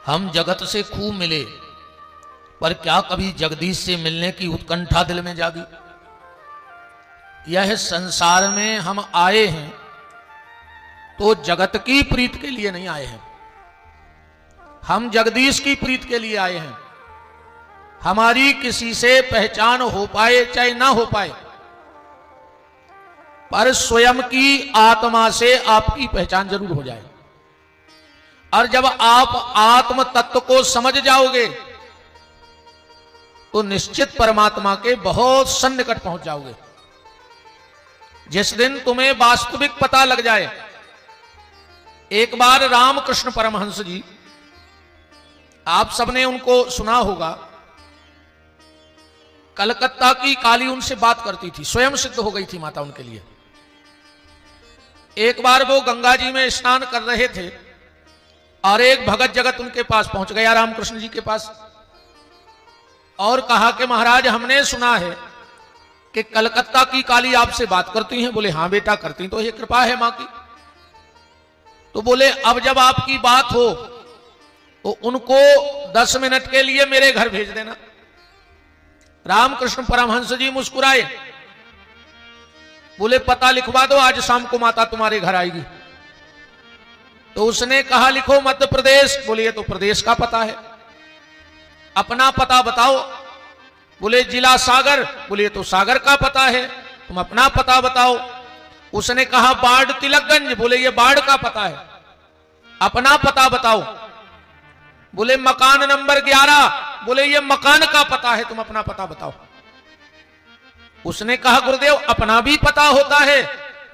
हम जगत से खूब मिले, पर क्या कभी जगदीश से मिलने की उत्कंठा दिल में जागी? यह संसार में हम आए हैं तो जगत की प्रीत के लिए नहीं आए हैं, हम जगदीश की प्रीत के लिए आए हैं। हमारी किसी से पहचान हो पाए चाहे ना हो पाए, पर स्वयं की आत्मा से आपकी पहचान जरूर हो जाए। और जब आप आत्म तत्व को समझ जाओगे तो निश्चित परमात्मा के बहुत सन्निकट पहुंच जाओगे। जिस दिन तुम्हें वास्तविक पता लग जाए। एक बार रामकृष्ण परमहंस जी, आप सबने उनको सुना होगा, कलकत्ता की काली उनसे बात करती थी, स्वयं सिद्ध हो गई थी माता उनके लिए। एक बार वो गंगा जी में स्नान कर रहे थे और एक भगत जगत उनके पास पहुंच गया, रामकृष्ण जी के पास, और कहा कि महाराज हमने सुना है कि कलकत्ता की काली आपसे बात करती हैं। बोले हां बेटा करती, तो ये कृपा है मां की। तो बोले अब जब आपकी बात हो तो उनको 10 मिनट के लिए मेरे घर भेज देना। रामकृष्ण परमहंस जी मुस्कुराए, बोले पता लिखवा दो, आज शाम को माता तुम्हारे घर आएगी। तो उसने कहा लिखो मध्य प्रदेश। बोले ये तो प्रदेश का पता है, अपना पता बताओ। बोले जिला सागर। बोले ये तो सागर का पता है, तुम अपना पता बताओ। उसने कहा बाढ़ तिलकगंज। बोले ये बाढ़ का पता है, अपना पता बताओ। बोले मकान नंबर 11। बोले ये मकान का पता है, तुम अपना पता बताओ। उसने कहा गुरुदेव अपना भी पता होता है।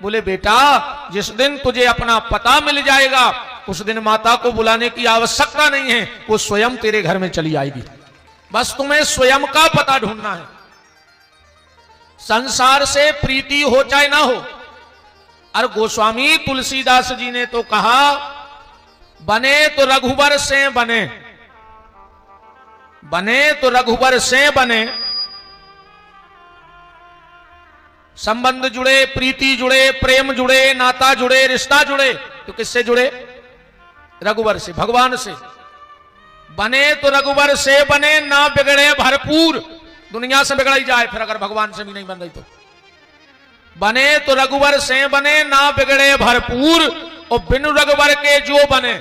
बोले बेटा जिस दिन तुझे अपना पता मिल जाएगा उस दिन माता को बुलाने की आवश्यकता नहीं है, वो स्वयं तेरे घर में चली आएगी। बस तुम्हें स्वयं का पता ढूंढना है। संसार से प्रीति हो चाहे ना हो। और गोस्वामी तुलसीदास जी ने तो कहा बने तो रघुबर से बने, बने तो रघुबर से बने। संबंध जुड़े, प्रीति जुड़े, प्रेम जुड़े, नाता जुड़े, रिश्ता जुड़े, तो किससे जुड़े? रघुवर से, भगवान से। बने तो रघुवर से बने, ना बिगड़े भरपूर। दुनिया से बिगड़ ही जाए फिर अगर भगवान से भी नहीं बन रही तो। बने तो रघुवर से बने, ना बिगड़े भरपूर, और बिन रघुवर के जो बने।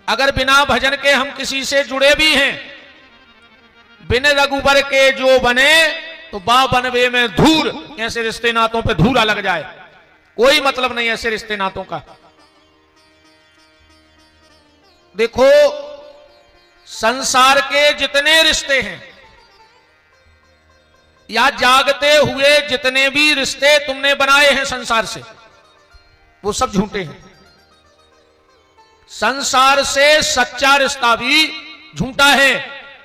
अगर बिना भजन के हम किसी से जुड़े भी हैं, बिन रघुवर के जो बने तो बा बनवे में धूर। ऐसे रिश्ते नातों पे धूरा लग जाए, कोई मतलब नहीं ऐसे रिश्ते नातों का। देखो संसार के जितने रिश्ते हैं या जागते हुए जितने भी रिश्ते तुमने बनाए हैं संसार से, वो सब झूठे हैं। संसार से सच्चा रिश्ता भी झूठा है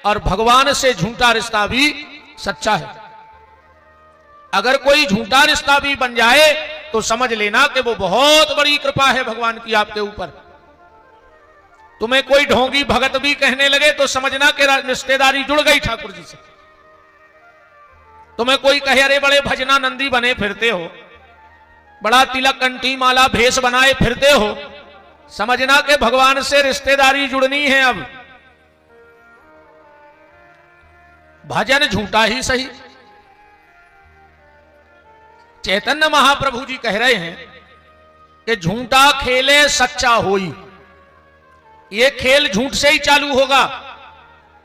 और भगवान से झूठा रिश्ता भी सच्चा है। अगर कोई झूठा रिश्ता भी बन जाए तो समझ लेना कि वो बहुत बड़ी कृपा है भगवान की आपके ऊपर। तुम्हें कोई ढोंगी भगत भी कहने लगे तो समझना कि रिश्तेदारी जुड़ गई ठाकुर जी से। तुम्हें कोई कहे अरे बड़े भजना नंदी बने फिरते हो, बड़ा तिलक कंठी माला भेष बनाए फिरते हो, समझना कि भगवान से रिश्तेदारी जुड़नी है। अब भजन झूठा ही सही। चैतन्य महाप्रभु जी कह रहे हैं कि झूठा खेले सच्चा होई। ये खेल झूठ से ही चालू होगा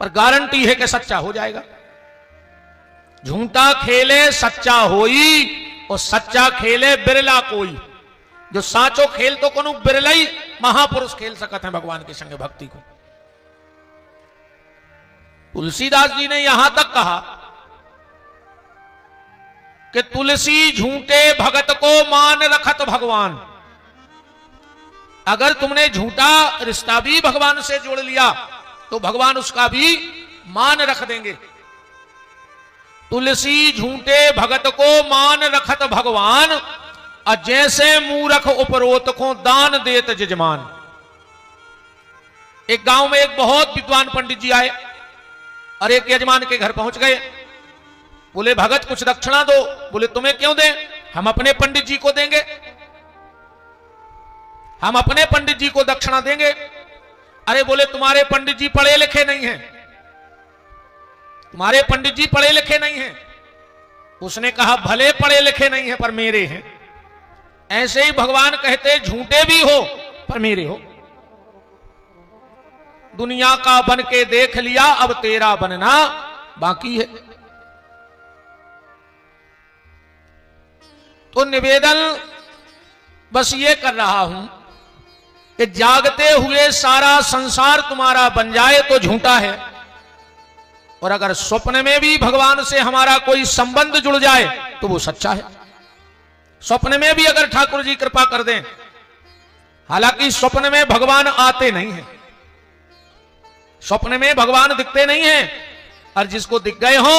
पर गारंटी है कि सच्चा हो जाएगा। झूठा खेले सच्चा होई और सच्चा खेले बिरला कोई। जो साचो खेल तो कोनो बिरला ही महापुरुष खेल सकते हैं भगवान के संग भक्ति को। तुलसीदास जी ने यहां तक कहा कि तुलसी झूठे भगत को मान रखत भगवान। अगर तुमने झूठा रिश्ता भी भगवान से जोड़ लिया तो भगवान उसका भी मान रख देंगे। तुलसी झूठे भगत को मान रखत भगवान, और जैसे मूरख उपरोत को दान देत जजमान। एक गांव में एक बहुत विद्वान पंडित जी आए और एक यजमान के घर पहुंच गए। बोले भगत कुछ दक्षिणा दो। बोले तुम्हें क्यों दें, हम अपने पंडित जी को देंगे, हम अपने पंडित जी को दक्षिणा देंगे। अरे बोले तुम्हारे पंडित जी पढ़े लिखे नहीं हैं, तुम्हारे पंडित जी पढ़े लिखे नहीं हैं। उसने कहा भले पढ़े लिखे नहीं हैं पर मेरे हैं। ऐसे ही भगवान कहते झूठे भी हो पर मेरे हो। दुनिया का बन के देख लिया, अब तेरा बनना बाकी है। तो निवेदन बस ये कर रहा हूं कि जागते हुए सारा संसार तुम्हारा बन जाए तो झूठा है, और अगर स्वप्न में भी भगवान से हमारा कोई संबंध जुड़ जाए तो वो सच्चा है। स्वप्न में भी अगर ठाकुर जी कृपा कर दें, हालांकि स्वप्न में भगवान आते नहीं हैं, स्वप्न में भगवान दिखते नहीं हैं, और जिसको दिख गए हो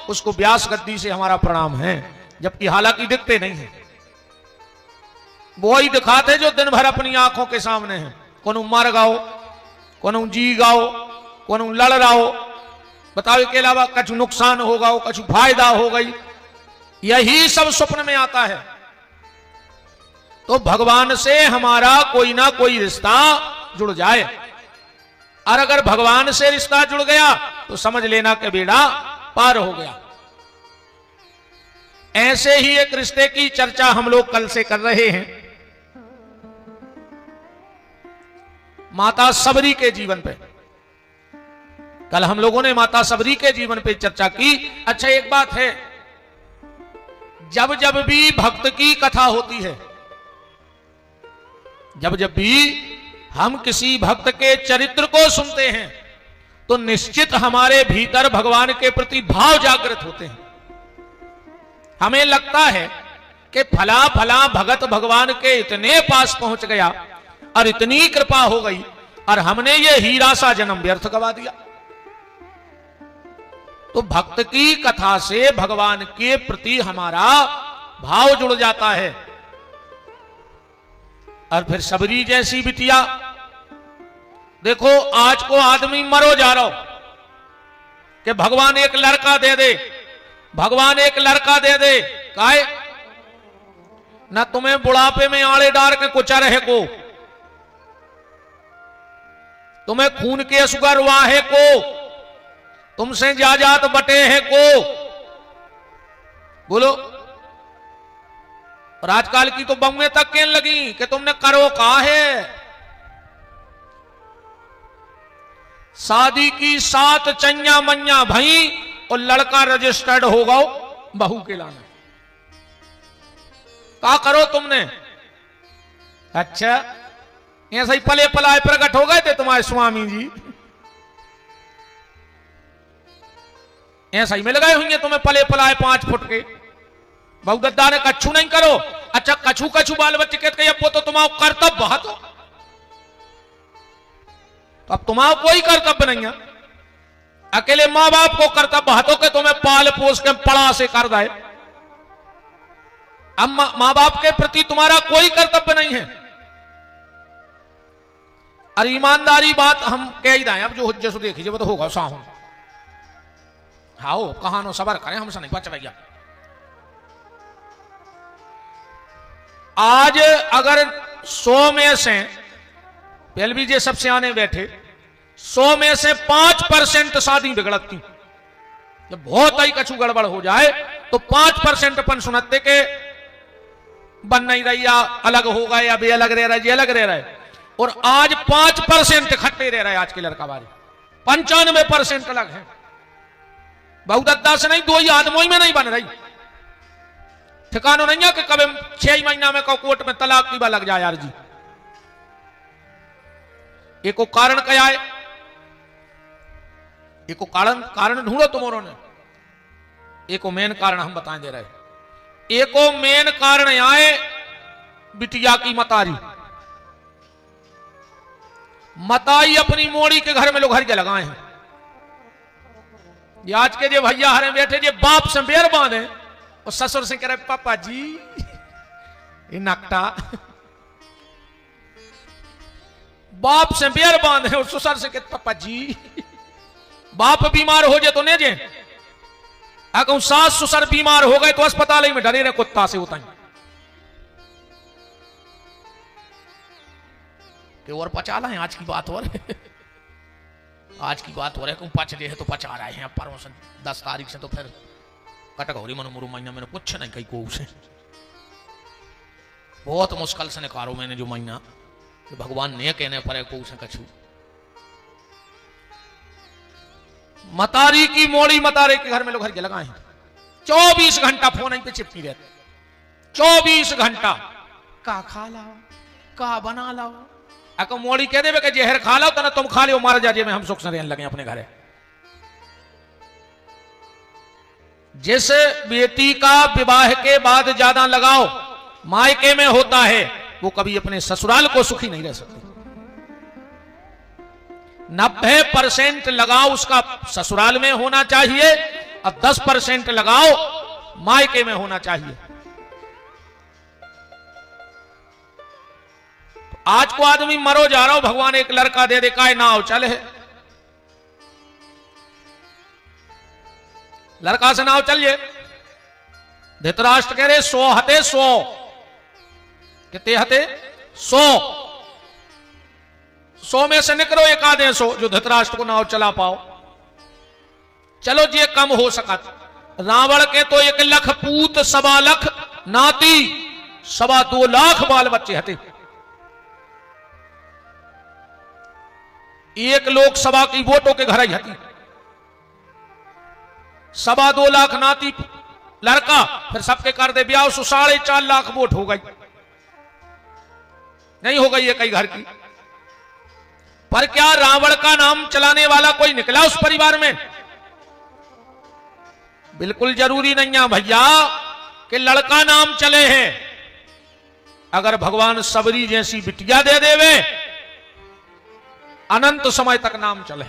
उसको व्यास गद्दी से हमारा प्रणाम है, जबकि हालांकि दिखते नहीं हैं। वो ही दिखाते जो दिन भर अपनी आंखों के सामने हैं। कोनो मर गाओ, कोनो जी गाओ, कोनो लड़ रहा हो, बताओ के अलावा कछु नुकसान होगा, कछु फायदा हो गई, यही सब स्वप्न में आता है। तो भगवान से हमारा कोई ना कोई रिश्ता जुड़ जाए, और अगर भगवान से रिश्ता जुड़ गया तो समझ लेना कि बेड़ा पार हो गया। ऐसे ही एक रिश्ते की चर्चा हम लोग कल से कर रहे हैं, माता सबरी के जीवन पे। कल हम लोगों ने माता सबरी के जीवन पे चर्चा की। अच्छा, एक बात है, जब जब भी भक्त की कथा होती है, जब जब भी हम किसी भक्त के चरित्र को सुनते हैं, तो निश्चित हमारे भीतर भगवान के प्रति भाव जागृत होते हैं। हमें लगता है कि फला फला भगत भगवान के इतने पास पहुंच गया और इतनी कृपा हो गई, और हमने ये हीरा सा जन्म व्यर्थ गवा दिया। तो भक्त की कथा से भगवान के प्रति हमारा भाव जुड़ जाता है। और फिर सबरी जैसी बिटिया, देखो आज को आदमी मरो जा रहा हो कि भगवान एक लड़का दे दे, भगवान एक लड़का दे दे, काहे ना तुम्हें बुढ़ापे में आड़े डार के कुचा रहे को, तुम्हें खून के सुगर वाहे को, तुमसे जाजात बटे है को। बोलो, और आजकल की तो बम्बे तक कहने लगी कि तुमने करो कहा है। शादी की 7 चैया मैया भई और लड़का रजिस्टर्ड हो गो बहू के लाना, क्या करो तुमने? अच्छा, ऐसा ही पले पलाए प्रकट हो गए थे तुम्हारे स्वामी जी, ऐसा ही मिल गए होंगे तुम्हें पले पलाए 5 फुट के। बहु गद्दा ने कछु नहीं करो। अच्छा, कछु कछु बाल बच्चे कहते हैं वो तो तुम्हारा कर्तव्य है, तो अब तुम्हारा कोई कर्तव्य नहीं है। अकेले मां बाप को कर्तव्य है तो कि तुम्हें पाल पोस के पड़ा से कर दे। अब मां बाप के प्रति तुम्हारा कोई कर्तव्य नहीं है। और ईमानदारी बात हम कह ही दें, अब जो हुज्जे सो देखिए वो तो होगा साहू। हाँ, कहानो सबर करें, हमसे नहीं बच भैया। आज अगर 100 में से, पहले भी जे सबसे आने बैठे, 100 में से 5% शादी बिगड़ती। जब बहुत ही कछु गड़बड़ हो जाए तो 5% अपन सुनते के बन नहीं रही, या अलग हो गए, या भी अलग रह रहा है, ये अलग रह रहा है। और आज 5% खट्टे रह रहे हैं आज के लड़का वाले, 95% अलग है। बहुदत्ता से नहीं, 2 ही आदमों में नहीं बन रही। ठिकानो नहीं है कि कभी 6 महीना में कोर्ट में तलाक की बात लग जाए यार जी। एको कारण क्या है? एको कारण ढूंढो तुम्हारों ने। एको मेन कारण हम बताएं दे रहे। एको मेन कारण आए बिटिया की मतारी। मताई अपनी मोड़ी के घर में लोग हरिया लगाए हैं। ये आज के जो भैया हरे बैठे, जो बाप से बेर बांधे और ससुर से कह रहे पापा जी ये नकटा, बाप से बेर बांधे और ससुर से कहते पापा जी। बाप बीमार हो जाए तो नहीं जे, अगर सास ससुर बीमार हो गए तो अस्पताल में डरे रहे कुत्ता से होता है कि और पचा ला है आज की बात। और आज की बात हो रही है, पच रहे है तो पच आ रहे हैं, पर 10 तारीख से तो फिर कटक हो रही मन मुरु महीना मैंने कुछ नहीं कही को उसे बहुत मुश्किल से निकालो मैंने जो महीना कि भगवान ने कहने पर को उसे कछू मतारी की मोड़ी मतारे के घर में लोग घर के लगाए हैं 24 घंटा फोन पे चिपकी रहते 24 घंटा का खा लाओ का बना लाओ अको मोड़ी कह देवे कि जहर खा लो तो ना तुम खा लो मार जाजे में हम सुख से रहने लगे अपने घरे। जिस बेटी का विवाह के बाद ज्यादा लगाव मायके में होता है वो कभी अपने ससुराल को सुखी नहीं रह सकती। 90% लगाव उसका ससुराल में होना चाहिए और 10% लगाव मायके में होना चाहिए। आज को आदमी मरो जा रहा हो भगवान एक लड़का दे दे का नाव चले लड़का से नाव चलिए। धृतराष्ट्र कह रहे 100 हते 100 कितने हते 100 में से निकलो एक आधे 100 जो धृतराष्ट्र को नाव चला पाओ। चलो जी कम हो सका रावण के तो 1 लाख पूत 1.25 लाख नाती 2.25 लाख बाल बच्चे हते। 1 लोकसभा की वोटों के घर ही हती 2.25 लाख नाती लड़का फिर सबके कर दे ब्याह 4.5 लाख वोट हो गई नहीं हो गई है कई घर की। पर क्या रावण का नाम चलाने वाला कोई निकला उस परिवार में? बिल्कुल जरूरी नहीं है भैया कि लड़का नाम चले हैं। अगर भगवान सबरी जैसी बिटिया दे देवे अनंत समय तक नाम चले।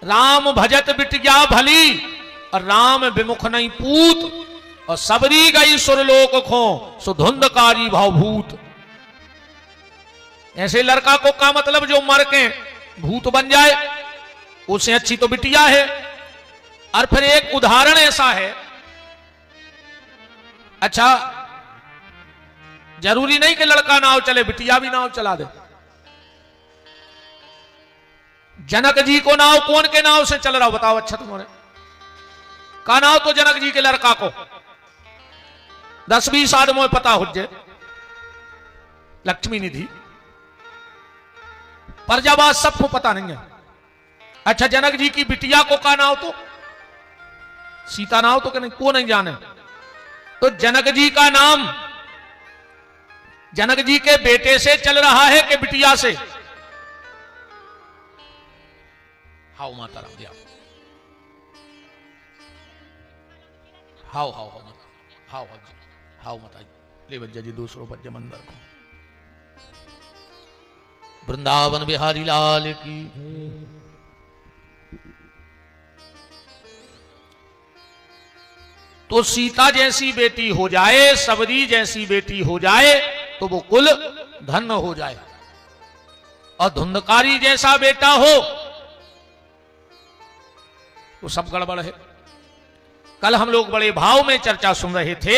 राम भजत बिटिया भली और राम विमुख नहीं पूत और सबरी गई सुरलोक खो सुधुंधकारी भावभूत। ऐसे लड़का को का मतलब जो मर के भूत बन जाए उससे अच्छी तो बिटिया है। और फिर एक उदाहरण ऐसा है अच्छा जरूरी नहीं कि लड़का नाव चले बिटिया भी नाव चला दे। जनक जी को नाव कौन के नाव से चल रहा हो बताओ अच्छा तुम्हारे का नाव तो जनक जी के लड़का को 10-20 आदमों में पता हो जाए लक्ष्मी निधि प्रजाबाद सबको पता नहीं है। अच्छा जनक जी की बिटिया को का नाव तो सीता नाव तो नहीं को नहीं जाने। तो जनक जी का नाम जनक जी के बेटे से चल रहा है कि बिटिया से? हाउ माता राम दिया how how how how how माता ले बज्जा जी दूसरों पर जमंदर को वृंदावन बिहारी लाल की। तो सीता जैसी बेटी हो जाए सबरी जैसी बेटी हो जाए तो वो कुल धन्य हो जाए और धुंधकारी जैसा बेटा हो वो सब गड़बड़ है। कल हम लोग बड़े भाव में चर्चा सुन रहे थे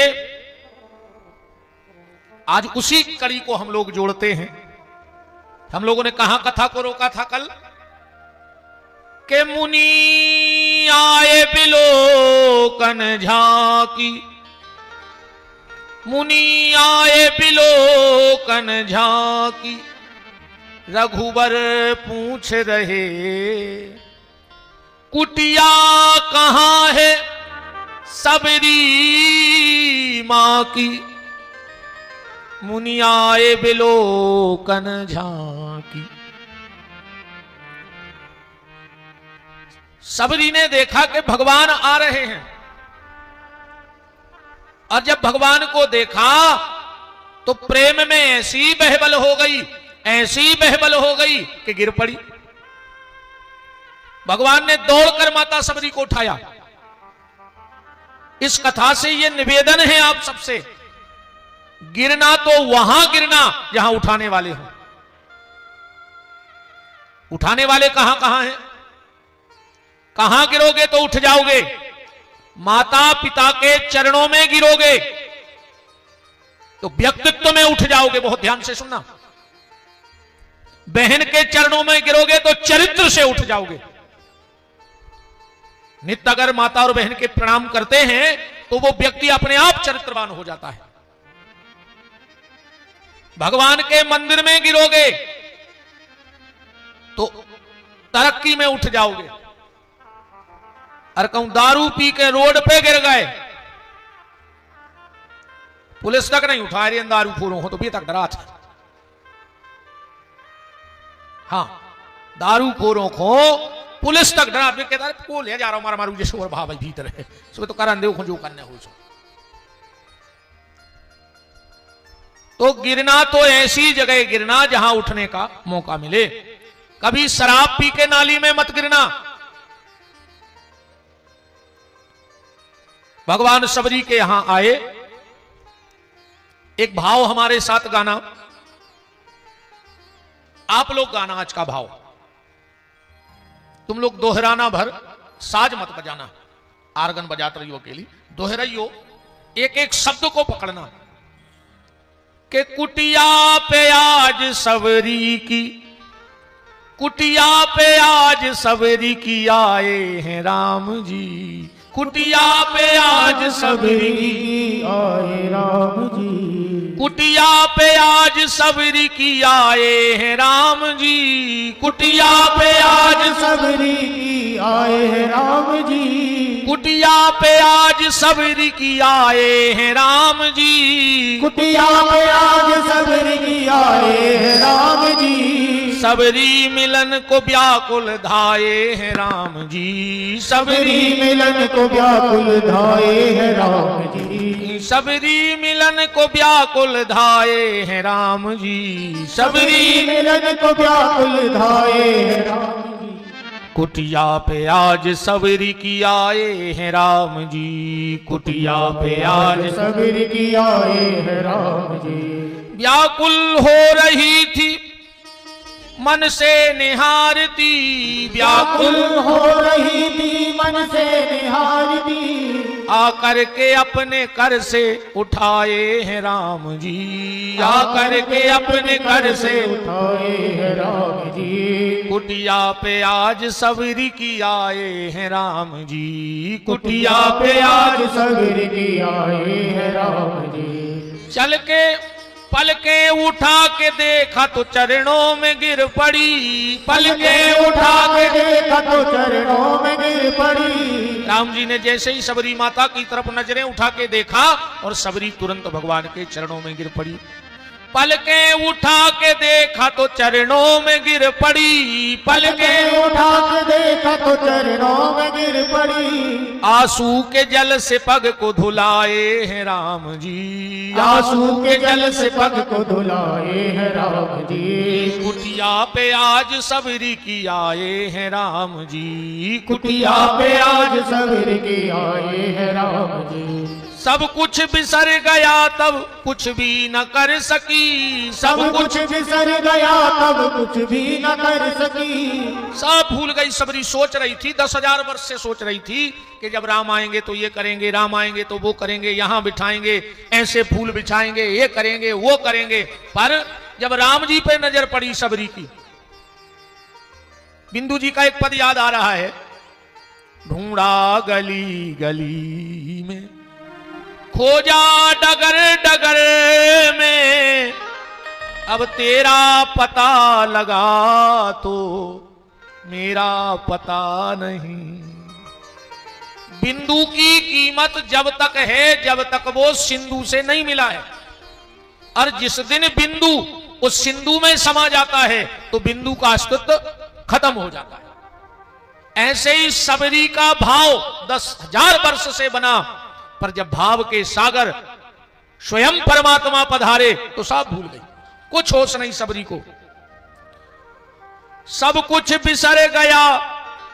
आज उसी कड़ी को हम लोग जोड़ते हैं। हम लोगों ने कहां कथा को रोका था कल के मुनि आए बिलोकन झांकी मुनि आए बिलोकन झांकी रघुबर पूछ रहे कुटिया कहां है सबरी मां की। मुनि आए बिलोकन झांकी सबरी ने देखा कि भगवान आ रहे हैं और जब भगवान को देखा तो प्रेम में ऐसी बहबल हो गई कि गिर पड़ी। भगवान ने दौड़कर माता सबरी को उठाया। इस कथा से यह निवेदन है आप सबसे गिरना तो वहां गिरना जहां उठाने वाले हो। उठाने वाले कहां कहां हैं? कहां गिरोगे तो उठ जाओगे? माता पिता के चरणों में गिरोगे तो व्यक्तित्व में उठ जाओगे। बहुत ध्यान से सुनना। बहन के चरणों में गिरोगे तो चरित्र से उठ जाओगे। नित्य अगर माता और बहन के प्रणाम करते हैं तो वो व्यक्ति अपने आप चरित्रवान हो जाता है। भगवान के मंदिर में गिरोगे तो तरक्की में उठ जाओगे। और कहूं दारू पी के रोड पे गिर गए, पुलिस तक नहीं उठा रही, दारू खोरों हो तो भी तक डरा था। हाँ, दारू खोरों को पुलिस तक डरा भी कहता है को ले जा रहा हूं, मारा मारू जैसे और भाव भीतर है सो तो करन दे जो करने हो। तो गिरना तो ऐसी जगह गिरना जहां उठने का मौका मिले। कभी शराब पी के नाली में मत गिरना। भगवान सबरी के यहां आए, एक भाव हमारे साथ गाना, आप लोग गाना आज का भाव, तुम लोग दोहराना भर, साज मत बजाना, आर्गन बजाते रहियो अकेली, दोहराइयो, एक एक शब्द को पकड़ना। के कुटिया पे आज सबरी की, कुटिया पे आज सबरी की आए हैं राम जी, कुटिया पे आज सबरी की आए राम जी, कुटिया पे आज सबरी की आए हैं राम जी, कुटिया पे आज सबरी की आए हैं राम जी, कुटिया पे आज सबरी की आए हैं राम जी, कुटिया पे आज सबरी की आए हैं राम जी, सबरी मिलन को व्याकुल धाये हैं राम जी, सबरी मिलन को व्याकुल धाये हैं राम जी, सबरी मिलन को व्याकुल धाये हैं राम जी, सबरी मिलन को व्याकुल धाये हैं राम जी, कुटिया पे आज सबरी की आए हैं राम जी, कुटिया पे आज सबरी की आए हैं राम जी, व्याकुल हो रही थी मन से निहारती, व्याकुल हो रही थी मन से निहारती, आकर के अपने कर से उठाए हैं राम जी, आकर के अपने कर से उठाए हैं राम जी, कुटिया पे आज सबरी की आए हैं राम जी, कुटिया पे आज सबरी की आए हैं राम जी, चल के पल के उठा के देखा तो चरणों में गिर पड़ी, पल के उठा के देखा तो चरणों में गिर पड़ी, राम जी ने जैसे ही सबरी माता की तरफ नजरें उठा के देखा और सबरी तुरंत भगवान के चरणों में गिर पड़ी, पल के उठा के देखा तो चरणों में गिर पड़ी, पल के उठा के देखा तो चरणों में गिर पड़ी, आंसू के जल से पग को धुलाए हैं राम जी, आंसू के जल से पग को धुलाए हैं राम जी, कुटिया पे आज सबरी की आए हैं राम जी, कुटिया पे आज सबरी की आए हैं राम जी, सब कुछ बिसर गया तब कुछ भी न कर सकी, सब कुछ बिसर गया तब कुछ भी न कर सकी, सब भूल गई सबरी। सोच रही थी 10,000 वर्ष से सोच रही थी कि जब राम आएंगे तो ये करेंगे, राम आएंगे तो वो करेंगे, यहां बिठाएंगे, ऐसे फूल बिछाएंगे, ये करेंगे वो करेंगे, पर जब राम जी पे नजर पड़ी सबरी की, बिंदु जी का एक पद याद आ रहा है, ढूंढा गली गली में, खोजा डगर डगर में, अब तेरा पता लगा तो मेरा पता नहीं, बिंदु की कीमत जब तक है जब तक वो सिंधु से नहीं मिला है, और जिस दिन बिंदु उस सिंधु में समा जाता है तो बिंदु का अस्तित्व खत्म हो जाता है। ऐसे ही सबरी का भाव 10,000 वर्ष से बना, पर जब भाव के सागर स्वयं परमात्मा पधारे तो सब भूल गई, कुछ होश नहीं सबरी को, सब कुछ बिसर गया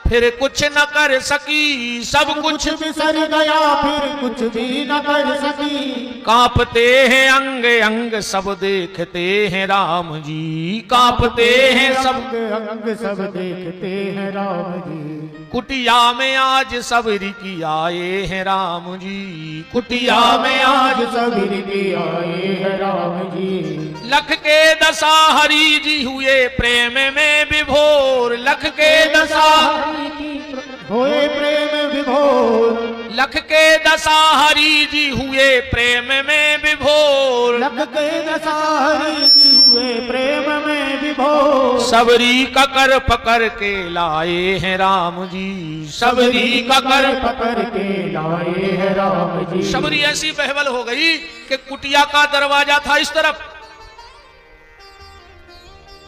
फिर कुछ न कर सकी, सब कुछ बिसर गया फिर कुछ भी न कर सकी, कांपते हैं अंग अंग सब देखते हैं राम जी, कांपते हैं सब अंग सब देखते हैं राम जी, कुटिया में आज सबरी की आए हैं राम जी, कुटिया में आज सबरी की आए हैं राम जी, लख के दशा हरि जी हुए प्रेम में विभोर, लख लख के दशा हुए प्रेम विभोर, लख के दशा हरि जी हुए प्रेम में विभोर, लख के दशा हरि जी हुए प्रेम में विभोर। सबरी ककर पकड़ के लाए हैं राम जी, सबरी ककर पकड़ के लाए हैं राम जी। सबरी ऐसी बहबल हो गई कि कुटिया का दरवाजा था इस तरफ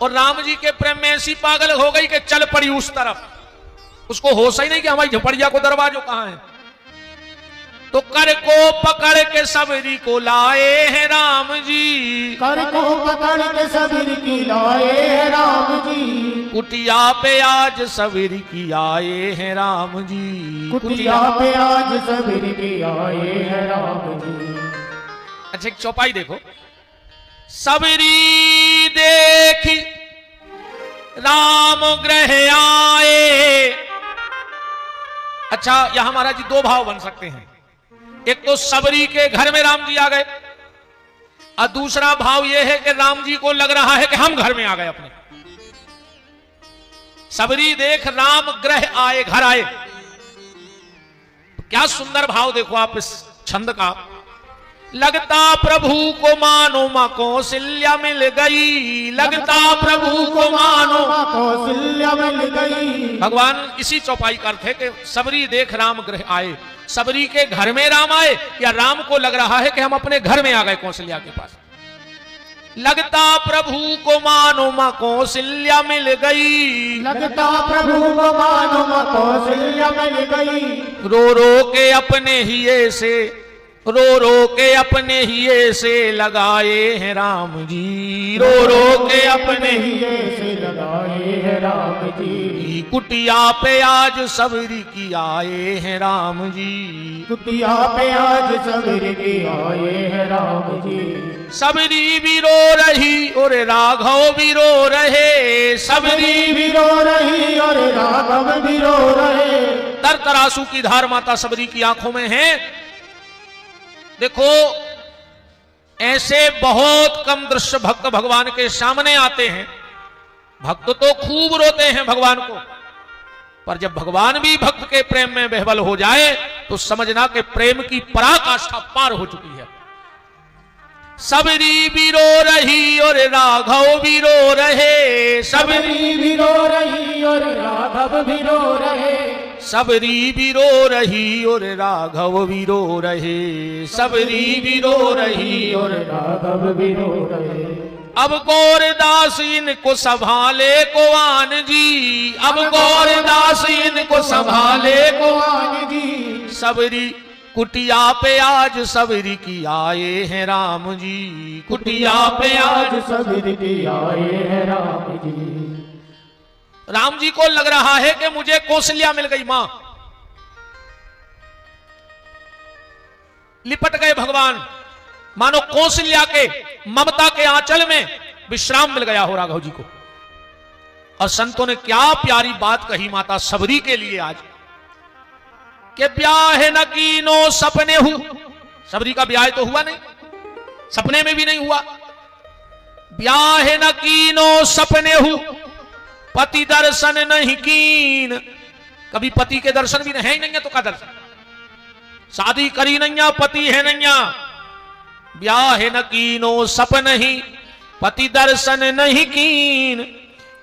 और राम जी के प्रेम में ऐसी पागल हो गई कि चल पड़ी उस तरफ। उसको होश ही नहीं कि हमारी झपड़िया को दरवाजो कहां है। तो कर को पकड़ के सबरी को लाए हैं राम जी, कर को पकड़ के सबरी की लाए हैं राम जी। कुटिया पे आज सबरी की आए हैं राम जी, कुटिया पे आज सबरी की आए हैं राम जी। अच्छा एक चौपाई देखो, सबरी देखी राम ग्रह आए। अच्छा यहां महाराज जी दो भाव बन सकते हैं, एक तो सबरी के घर में राम जी आ गए और दूसरा भाव यह है कि राम जी को लग रहा है कि हम घर में आ गए अपने। सबरी देख राम ग्रह आए, घर आए। क्या सुंदर भाव देखो आप इस छंद का। लगता प्रभु को मानो मां कौशल्या मिल गई, लगता प्रभु को मानो मां कौशल्या मिल गई। भगवान इसी चौपाई का अर्थ है कि सबरी देख राम ग्रह आए। सबरी के घर में राम आए या राम को लग रहा है कि हम अपने घर में आ गए कौशल्या के पास। लगता प्रभु को मानो मां कौशल्या मिल गई, लगता प्रभु को मानो मां कौशल्या मिल गई। रो रो के अपने ही ऐसे, रो रो के अपने ही ऐसे लगाए हैं राम जी, रो रो के अपने ही ऐसे लगाए हैं राम जी। कुटिया पे आज सबरी की आए हैं राम जी, कुटिया पे आज सबरी की आए हैं राम जी। सबरी भी रो रही और राघव भी रो रहे, सबरी भी रो रही और राघव भी रो रहे। तर तरासू की धार माता सबरी की आंखों में है। देखो ऐसे बहुत कम दृश्य भक्त भगवान के सामने आते हैं। भक्त तो खूब रोते हैं भगवान को, पर जब भगवान भी भक्त के प्रेम में बहबल हो जाए तो समझना कि प्रेम की पराकाष्ठा पार हो चुकी है। सबरी भी रो रही और राघव भी रो रहे, सबरी भी रो रही और राघव भी रो रहे। सबरी भी रो रही और राघव भी रो रहे, सबरी भी रो रही और राघव भी रो रहे। अब गौरदास इनको संभाले कुआन जी, अब गौरदास इनको संभाले कुआन जी। सबरी कुटिया पे आज सबरी की आए हैं राम जी, कुटिया पे आज सबरी की आए हैं राम जी। राम जी को लग रहा है कि मुझे कौशल्या मिल गई मां। लिपट गए भगवान, मानो कौशल्या के ममता के आंचल में विश्राम मिल गया हो राघव जी को। और संतों ने क्या प्यारी बात कही माता सबरी के लिए आज कि ब्याह न कीनो सपने हु। सबरी का ब्याह तो हुआ नहीं, सपने में भी नहीं हुआ। ब्याह न कीनो सपने हु, पति दर्शन नहीं कीन। कभी पति के दर्शन भी है ही नहीं है तो का दर्शन, शादी करी नैया पति है नैया। ब्याह न कीनो सपन ही, पति दर्शन नहीं कीन।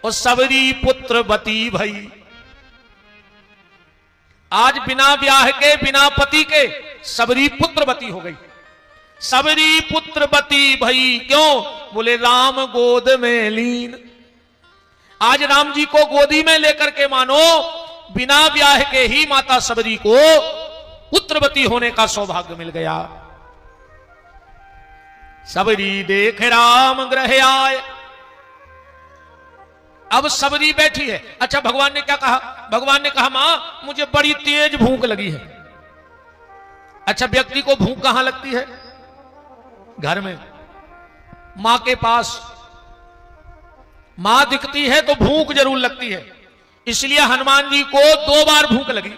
और सबरी पुत्र बती भई, आज बिना ब्याह के बिना पति के सबरी पुत्रवती हो गई। सबरी पुत्रवती भई क्यों? बोले राम गोद में लीन। आज राम जी को गोदी में लेकर के मानो बिना ब्याह के ही माता सबरी को पुत्रवती होने का सौभाग्य मिल गया। सबरी देख राम ग्रह आए। अब सबरी बैठी है। अच्छा भगवान ने क्या कहा? भगवान ने कहा मां मुझे बड़ी तेज भूख लगी है। अच्छा व्यक्ति को भूख कहां लगती है? घर में, मां के पास। मां दिखती है तो भूख जरूर लगती है। इसलिए हनुमान जी को 2 बार भूख लगी।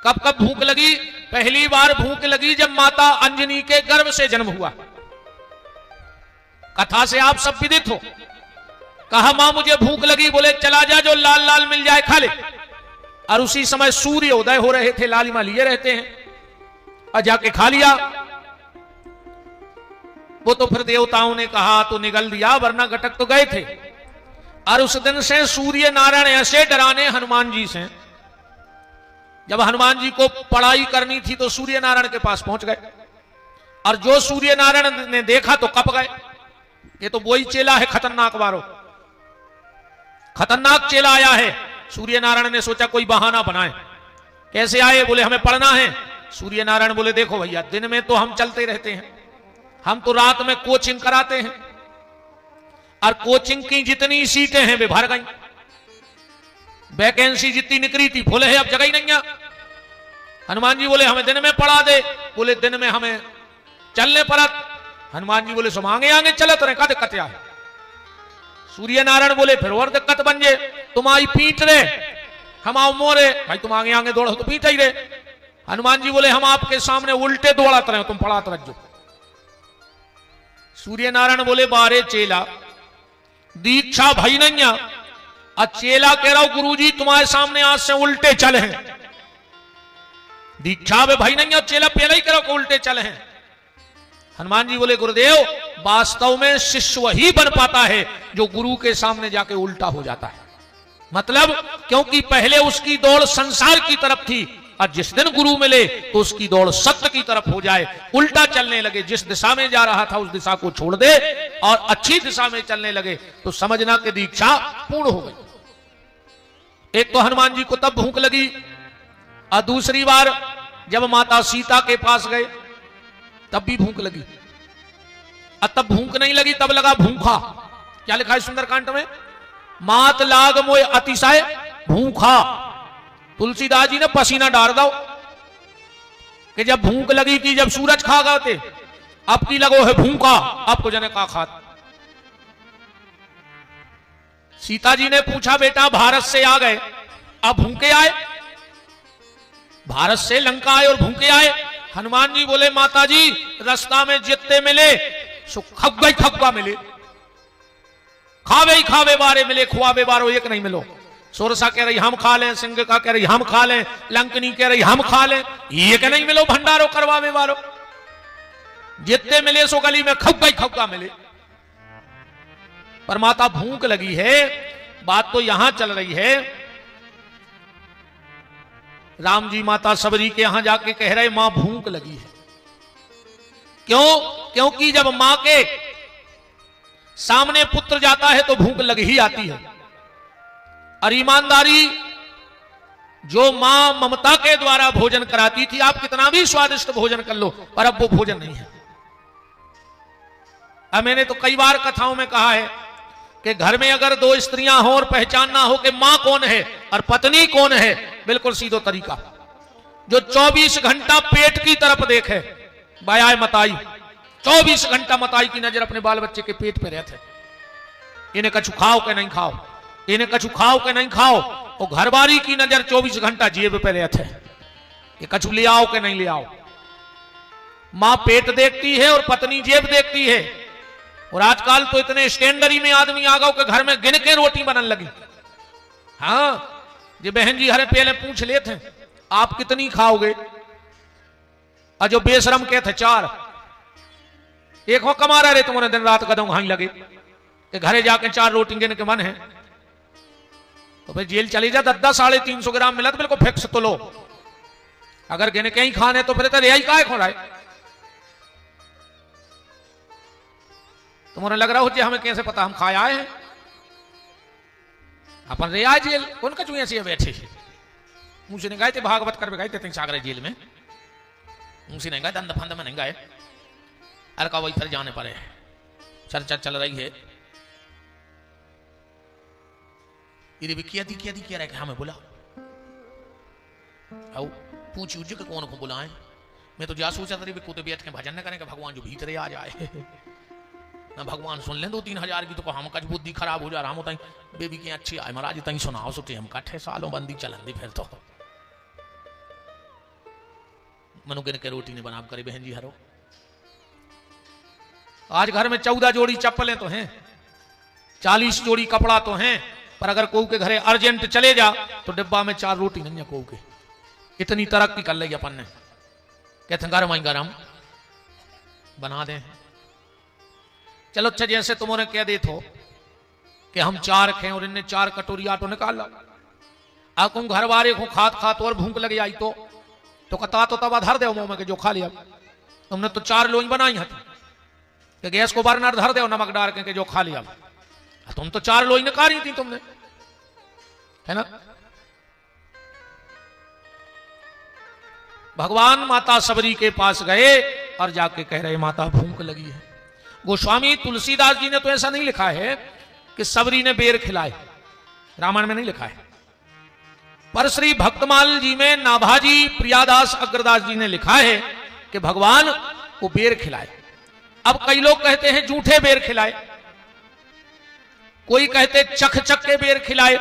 कब कब भूख लगी? पहली बार भूख लगी जब माता अंजनी के गर्भ से जन्म हुआ। कथा से आप सब विदित हो। कहा मां मुझे भूख लगी, बोले चला जा जो लाल लाल मिल जाए खा ले। और उसी समय सूर्य उदय हो रहे थे, लालिमा लिए रहते हैं, और जाके खा लिया। वो तो फिर देवताओं ने कहा तो निगल दिया, वरना घटक तो गए थे। और उस दिन से सूर्य नारायण ऐसे डराने हनुमान जी से, जब हनुमान जी को पढ़ाई करनी थी तो सूर्य नारायण के पास पहुंच गए, और जो सूर्य नारायण ने देखा तो कप गए। ये तो वही चेला है खतरनाक वारो, खतरनाक चेला आया है। सूर्य नारायण ने सोचा कोई बहाना बनाए। कैसे आए? बोले हमें पढ़ना है। सूर्य नारायण बोले देखो भैया, दिन में तो हम चलते रहते हैं, हम तो रात में कोचिंग कराते हैं, और कोचिंग की जितनी सीटें हैं वे भर गई, वैकेंसी जितनी निकली थी फुल है, अब जगह ही नहीं है। हनुमान जी बोले हमें दिन में पढ़ा दे। बोले दिन में हमें चलने पड़त। हनुमान जी बोले सो आगे आगे चलत रहे, का दिक्कत है? सूर्य नारायण बोले फिर और दिक्कत बन जे, तुम आई पीट रहे, हम आओ मोरे। भाई तुम आगे आगे दौड़ो तो पीट ही रहे। हनुमान जी बोले हम आपके सामने उल्टे दौड़ाते रहे, तुम पढ़ाते रहो। सूर्य नारायण बोले बारे चेला, दीक्षा भाई नहीं, और चेला कह रहा हूं गुरुजी तुम्हारे सामने आज से उल्टे चले हैं। दीक्षा में भाई नहीं, और चेला पहले ही कह रहा उल्टे चले हैं। हनुमान जी बोले गुरुदेव वास्तव में शिष्य वही बन पाता है जो गुरु के सामने जाके उल्टा हो जाता है। मतलब क्योंकि पहले उसकी दौड़ संसार की तरफ थी, और जिस दिन गुरु मिले तो उसकी दौड़ सत्य की तरफ हो जाए, उल्टा चलने लगे। जिस दिशा में जा रहा था उस दिशा को छोड़ दे और अच्छी दिशा में चलने लगे तो समझना कि दीक्षा पूर्ण हो गई। एक तो हनुमान जी को तब भूख लगी, और दूसरी बार जब माता सीता के पास गए तब भी भूख लगी, और तब भूख नहीं लगी तब लगा भूखा। क्या लिखा है सुंदरकांड में? मात लाग मोय अतिशय भूखा। तुलसीदास जी ने पसीना डाल दो कि जब भूख लगी कि जब सूरज खा गए थे, अब की लगो है भूखा, आपको जने का खात। सीता जी ने पूछा बेटा भारत से आ गए, अब भूखे आए? भारत से लंका आए और भूखे आए? हनुमान जी बोले माता जी रास्ता में जितने मिले सो खग्गा मिले, खावे ही खावे बारे मिले, खुआवे बारो एक नहीं मिलो। सोरसा कह रही हम खा लें, सिंह का कह रही हम खा लें, लंकनी कह रही हम खा लें, एक नहीं मिलो भंडारो करवावे वालो। जितने मिले सो गली में खग्गा मिले। पर माता भूख लगी है, बात तो यहां चल रही है। राम जी माता सबरी के यहां जाके कह रहे मां भूख लगी है। क्यों? क्योंकि जब मां के सामने पुत्र जाता है तो भूख लग ही आती है। और ईमानदारी जो मां ममता के द्वारा भोजन कराती थी, आप कितना भी स्वादिष्ट भोजन कर लो पर अब वो भोजन नहीं है। अब मैंने तो कई बार कथाओं में कहा है कि घर में अगर दो स्त्रियां हो और पहचानना हो कि मां कौन है और पत्नी कौन है, बिल्कुल सीधो तरीका, जो 24 घंटा पेट की तरफ देखे, बाया मताई 24 घंटा मताई की नजर अपने बाल बच्चे के पेट पे रहते, इन्हें कछु खाओ के नहीं खाओ, इन्हें कछु खाओ के नहीं खाओ, और घरबारी की नजर 24 घंटा जेब पे रहते, ये कछु ले आओ के नहीं ले आओ। मां पेट देखती है और पत्नी जेब देखती है। और आजकल तो इतने स्टैंडर्ड में आदमी आ गए कि घर में गिन के रोटी बनने लगी। हाँ ये बहन जी हरे पहले पूछ लेते आप कितनी खाओगे, और जो बेशरम कहते 4, एक हो कमा रहे तुम्हारे दिन रात कदम हाई लगे कि घरे जाके 4 रोटी गिन के मन है, तो फिर जेल चली जा। 10 350 ग्राम मिला तो बिल्कुल फिक्स तो लो। अगर गिन के ही खाने तो फिर यही काय खो रहा है। तुम्हारे लग रहा हो हमें कैसे पता हम खाए आए हैं, अपन रे आए जेल कौन कचू ऐसे बैठे मुझसे नहीं गए थे, भागवत कर गए थे सागरे जेल में, मुझसे नहीं गए, दंद फंद में नहीं गए। अरे का वही फिर जाने पड़े, चर्चा चल रही है। ये भी किया रहे कि हमें बुला आओ पूछी उज के कौन को बुलाए। मैं तो जा सोचा था कूते बैठ के भजन न करें कि भगवान जो भीतरे आ जाए ना, भगवान सुन लें 2-3 हजार की तो हम कच बुद्धि खराब हो जा रहा हूं। बेबी की अच्छी आए महाराज तई सुनाओ सोचे हम कट्ठे सालों बंदी चलन दी। फिर तो मनु गिन के रोटी ने बना करे बहन जी हरो। आज घर में 14 जोड़ी चप्पलें तो हैं, 40 जोड़ी कपड़ा तो हैं, पर अगर कोई के घरे अर्जेंट चले जा तो डिब्बा में 4 रोटी नहीं है कोई के। इतनी तरक्की कर ली अपन ने। कहते गरम आई गरम बना दें। चलो अच्छा, जैसे तुमने कह दे तो कि हम 4 खे और इनने 4 कटोरी आटो निकाला, आकुम घर वाले को खात खात और भूख लग आई तो कता तो तवा धर दे मुंह में के जो खा लिया। तुमने तो 4 लोई बनाई है कि गैस को बर्नर धर दे नमक डाल के जो खा लिया। तुम तो 4 लोई निकाली थी तुमने, है ना। भगवान माता सबरी के पास गए और जाके कह रहे माता भूख लगी है। गोस्वामी तुलसीदास जी ने तो ऐसा नहीं लिखा है कि सबरी ने बेर खिलाए, रामायण में नहीं लिखा है, पर श्री भक्तमाल जी में नाभाजी प्रियादास अग्रदास जी ने लिखा है कि भगवान को बेर खिलाए। अब कई लोग कहते हैं जूठे बेर खिलाए, कोई कहते चख चख के बेर खिलाए।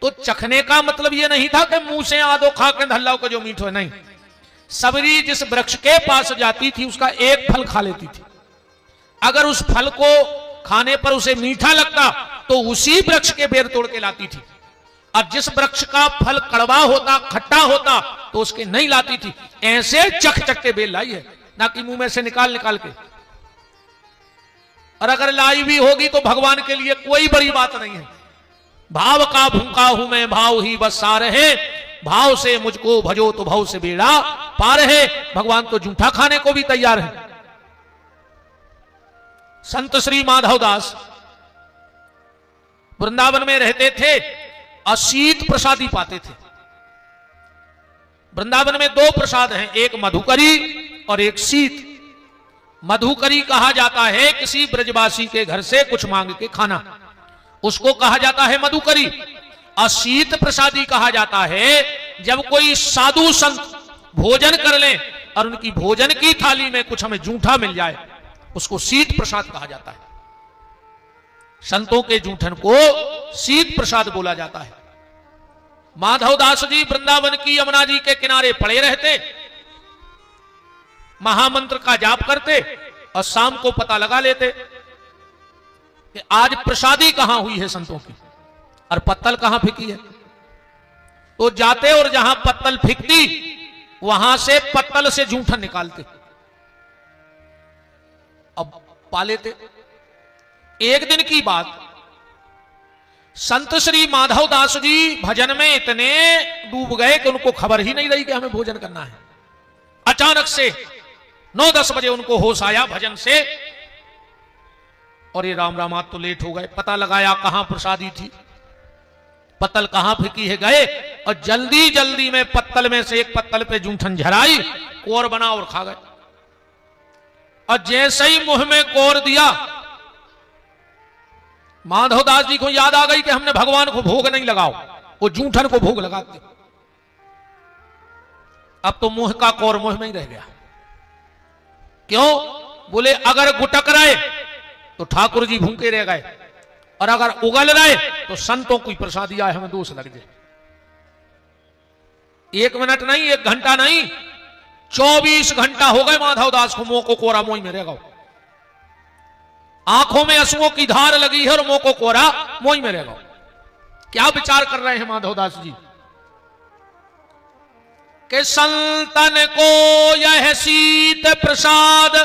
तो चखने का मतलब यह नहीं था कि मुंह से आदो खा के धल्लाओ को जो मीठो, नहीं। सबरी जिस वृक्ष के पास जाती थी उसका एक फल खा लेती थी। अगर उस फल को खाने पर उसे मीठा लगता तो उसी वृक्ष के बेर तोड़ के लाती थी, और जिस वृक्ष का फल कड़वा होता, खट्टा होता, तो उसके नहीं लाती थी। ऐसे चख चख के बेर लाई है, ना कि मुंह में से निकाल निकाल के। और अगर लाई भी होगी तो भगवान के लिए कोई बड़ी बात नहीं है। भाव का भूखा हूं मैं, भाव ही बस सार है, भाव से मुझको भजो तो भाव से बेड़ा पार है। भगवान तो जूठा खाने को भी तैयार है। संत श्री माधव दास वृंदावन में रहते थे और शीत प्रसादी पाते थे। वृंदावन में 2 प्रसाद हैं, एक मधुकरी और एक शीत। मधुकरी कहा जाता है किसी ब्रजवासी के घर से कुछ मांग के खाना, उसको कहा जाता है मधुकरी। और शीत प्रसादी कहा जाता है जब कोई साधु संत भोजन कर ले और उनकी भोजन की थाली में कुछ हमें जूठा मिल जाए, उसको शीत प्रसाद कहा जाता है। संतों के जूठन को शीत प्रसाद बोला जाता है। माधवदास जी वृंदावन की यमुना जी के किनारे पड़े रहते, महामंत्र का जाप करते और शाम को पता लगा लेते कि आज प्रसादी कहां हुई है संतों की और पत्तल कहां फेंकी है। तो जाते और जहां पत्तल फेंकती वहां से पत्तल से जूठन निकालते, अब पा लेते। एक दिन की बात, संत श्री माधव दास जी भजन में इतने डूब गए कि उनको खबर ही नहीं रही कि हमें भोजन करना है। अचानक से 9-10 बजे उनको होश आया भजन से, और ये राम राम आज तो लेट हो गए। पता लगाया कहां प्रसादी थी, पत्तल कहां फेंकी है, गए और जल्दी जल्दी में पत्तल में से एक पत्तल पे जूठन झराई, कोर बना और खा गए। और जैसे ही मुंह में कोर दिया, माधवदास जी को याद आ गई कि हमने भगवान को भोग नहीं लगाओ, वो जूठन को भोग लगाते। अब तो मुंह का कोर मुंह में ही रह गया। क्यों? बोले अगर गुटक रहे तो ठाकुर जी भूखे रह गए, और अगर उगल रहे तो संतों की प्रसादी आए हमें दोष लग जाए। 1 मिनट नहीं, 1 घंटा नहीं, 24 घंटा हो गए माधवदास को मुंह को कोरा मोई में रह गए। आंखों में आंसुओं की धार लगी है और मुंह को कोरा मोई में रह गए। क्या विचार कर रहे हैं माधवदास जी कि संतन को यह शीत प्रसाद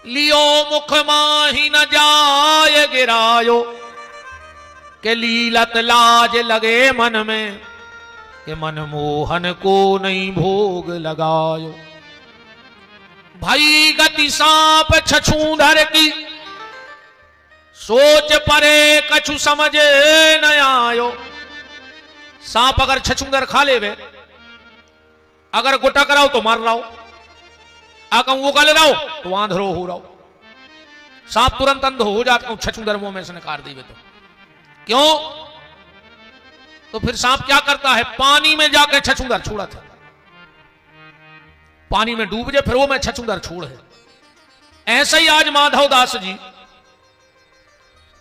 लियो मुख माही न जाय गिरायो, के लीलत लाज लगे मन में, कि मन मोहन को नहीं भोग लगायो। भाई गति सांप छछूंदर की, सोच परे कछु समझ न आयो। सांप अगर छछूंदर खा लेवे, अगर गुटक रहो तो मार रहो, अगर उगल रहो तो आंधरो हो रहो। सांप तुरंत अंध हो जाता हूं छछूंदर मुंह में से निकाल दीवे तो। क्यों? तो फिर सांप क्या करता है, पानी में जाके छछूंदर छोड़ा था, पानी में डूब जाए फिर वो मैं छछूंदर छोड़ है। ऐसे ही आज माधवदास जी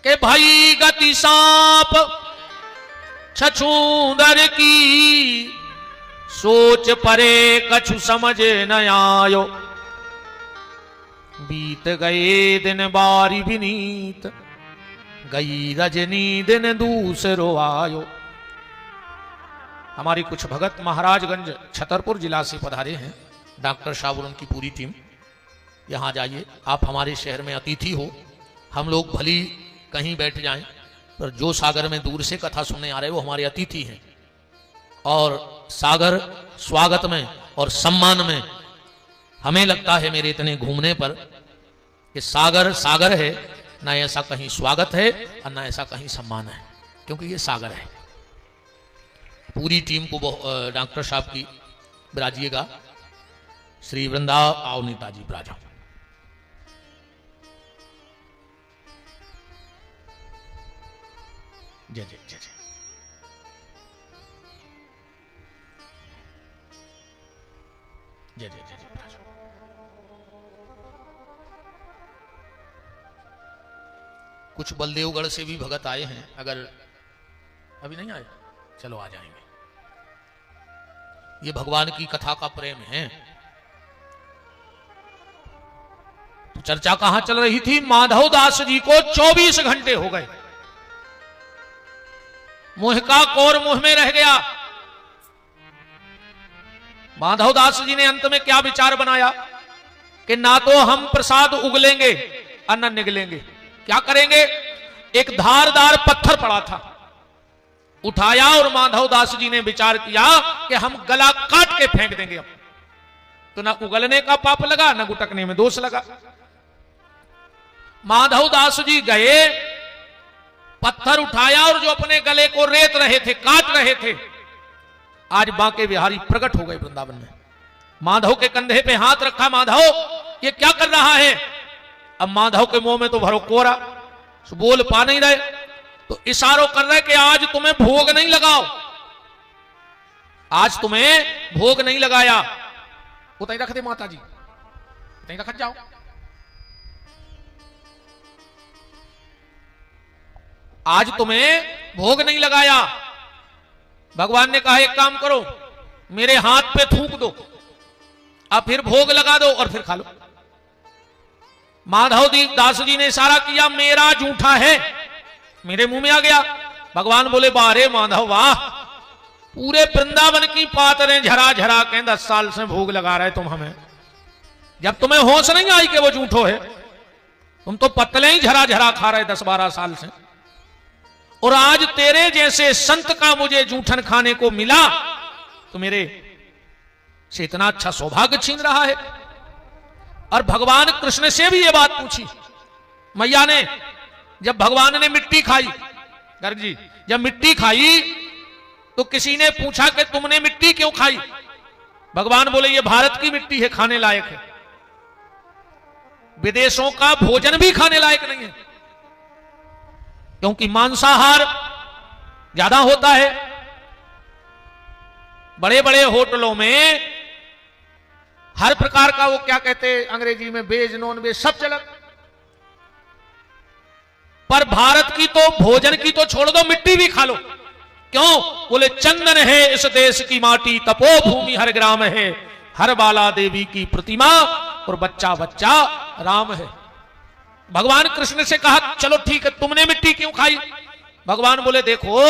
के भाई गति सांप छछूंदर की, सोच परे कछु समझ न आयो। बीत गए दिन बारी विनीत, गई रजनी दिन दूसरो आयो। हमारी कुछ भगत महाराजगंज छतरपुर जिला से पधारे हैं, डॉक्टर साहब और उनकी पूरी टीम। यहाँ जाइए, आप हमारे शहर में अतिथि हो। हम लोग भली कहीं बैठ जाएं, पर जो सागर में दूर से कथा सुनने आ रहे हैं वो हमारे अतिथि हैं। और सागर स्वागत में और सम्मान में हमें लगता है मेरे इतने घूमने पर कि सागर सागर है, ना ऐसा कहीं स्वागत है और ना ऐसा कहीं सम्मान है, क्योंकि ये सागर है। पूरी टीम को डॉक्टर साहब की बिराजिएगा। श्री वृंदा आओ नेताजी बिराजा। जय जय जय जय। जय जय जय जय बिराजा। कुछ बलदेवगढ़ से भी भगत आए हैं, अगर अभी नहीं आए चलो आ जाएंगे। ये भगवान की कथा का प्रेम है। तो चर्चा कहां चल रही थी? माधव दास जी को 24 घंटे हो गए, मुंह का कोर मुंह में रह गया। माधव दास जी ने अंत में क्या विचार बनाया कि ना तो हम प्रसाद उगलेंगे और न निगलेंगे। क्या करेंगे? एक धारदार पत्थर पड़ा था, उठाया और माधव दास जी ने विचार किया कि हम गला काट के फेंक देंगे। अब तो ना उगलने का पाप लगा, ना गुटकने में दोष लगा। माधव दास जी गए, पत्थर उठाया और जो अपने गले को रेत रहे थे, काट रहे थे, आज बांके बिहारी प्रकट हो गए वृंदावन में। माधव के कंधे पे हाथ रखा, माधव ये क्या कर रहा है? अब माधव के मुंह में तो भरो कोरा, बोल पा नहीं रहे, तो इशारों कर रहे कि आज तुम्हें भोग नहीं लगाओ, आज तुम्हें भोग नहीं लगाया। उतई रख दे माता जी, उतई रख जाओ। आज तुम्हें भोग नहीं लगाया। भगवान ने कहा एक काम करो, मेरे हाथ पे थूक दो, अब फिर भोग लगा दो और फिर खा लो। माधव दास जी ने इशारा किया, मेरा जूठा है, मेरे मुंह में आ गया। भगवान बोले, बारे माधव वाह, पूरे वृंदावन की पातरें झरा झरा के 10 साल से भोग लगा रहे तुम हमें। जब तुम्हें होश नहीं आई कि वो झूठो है, तुम तो पतले ही झरा झरा खा रहे 10-12 साल से, और आज तेरे जैसे संत का मुझे जूठन खाने को मिला तो मेरे से इतना अच्छा सौभाग्य छीन रहा है। और भगवान कृष्ण से भी ये बात पूछी मैया ने, जब भगवान ने मिट्टी खाई, गर्ग जी जब मिट्टी खाई तो किसी ने पूछा कि तुमने मिट्टी क्यों खाई? भगवान बोले, ये भारत की मिट्टी है, खाने लायक है, विदेशों का भोजन भी खाने लायक नहीं है, क्योंकि मांसाहार ज्यादा होता है। बड़े बड़े होटलों में हर प्रकार का, वो क्या कहते हैं अंग्रेजी में, वेज नॉन वेज सब चलत। पर भारत की तो भोजन की तो छोड़ दो, मिट्टी भी खा लो। क्यों? बोले, चंदन है इस देश की माटी, तपोभूमि हर ग्राम है, हर बाला देवी की प्रतिमा और बच्चा बच्चा राम है। भगवान कृष्ण से कहा, चलो ठीक है, तुमने मिट्टी क्यों खाई? भगवान बोले, देखो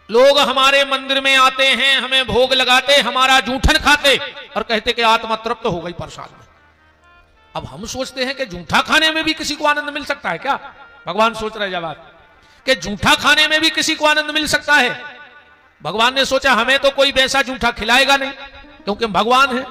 लोग हमारे मंदिर में आते हैं, हमें भोग लगाते, हमारा जूठन खाते और कहते कि आत्मा तृप्त हो गई प्रसाद में। अब हम सोचते हैं कि जूठा खाने में भी किसी को आनंद मिल सकता है क्या? भगवान सोच रहे जवाब कि जूठा खाने में भी किसी को आनंद मिल सकता है। भगवान ने सोचा हमें तो कोई वैसा जूठा खिलाएगा नहीं, क्योंकि भगवान है।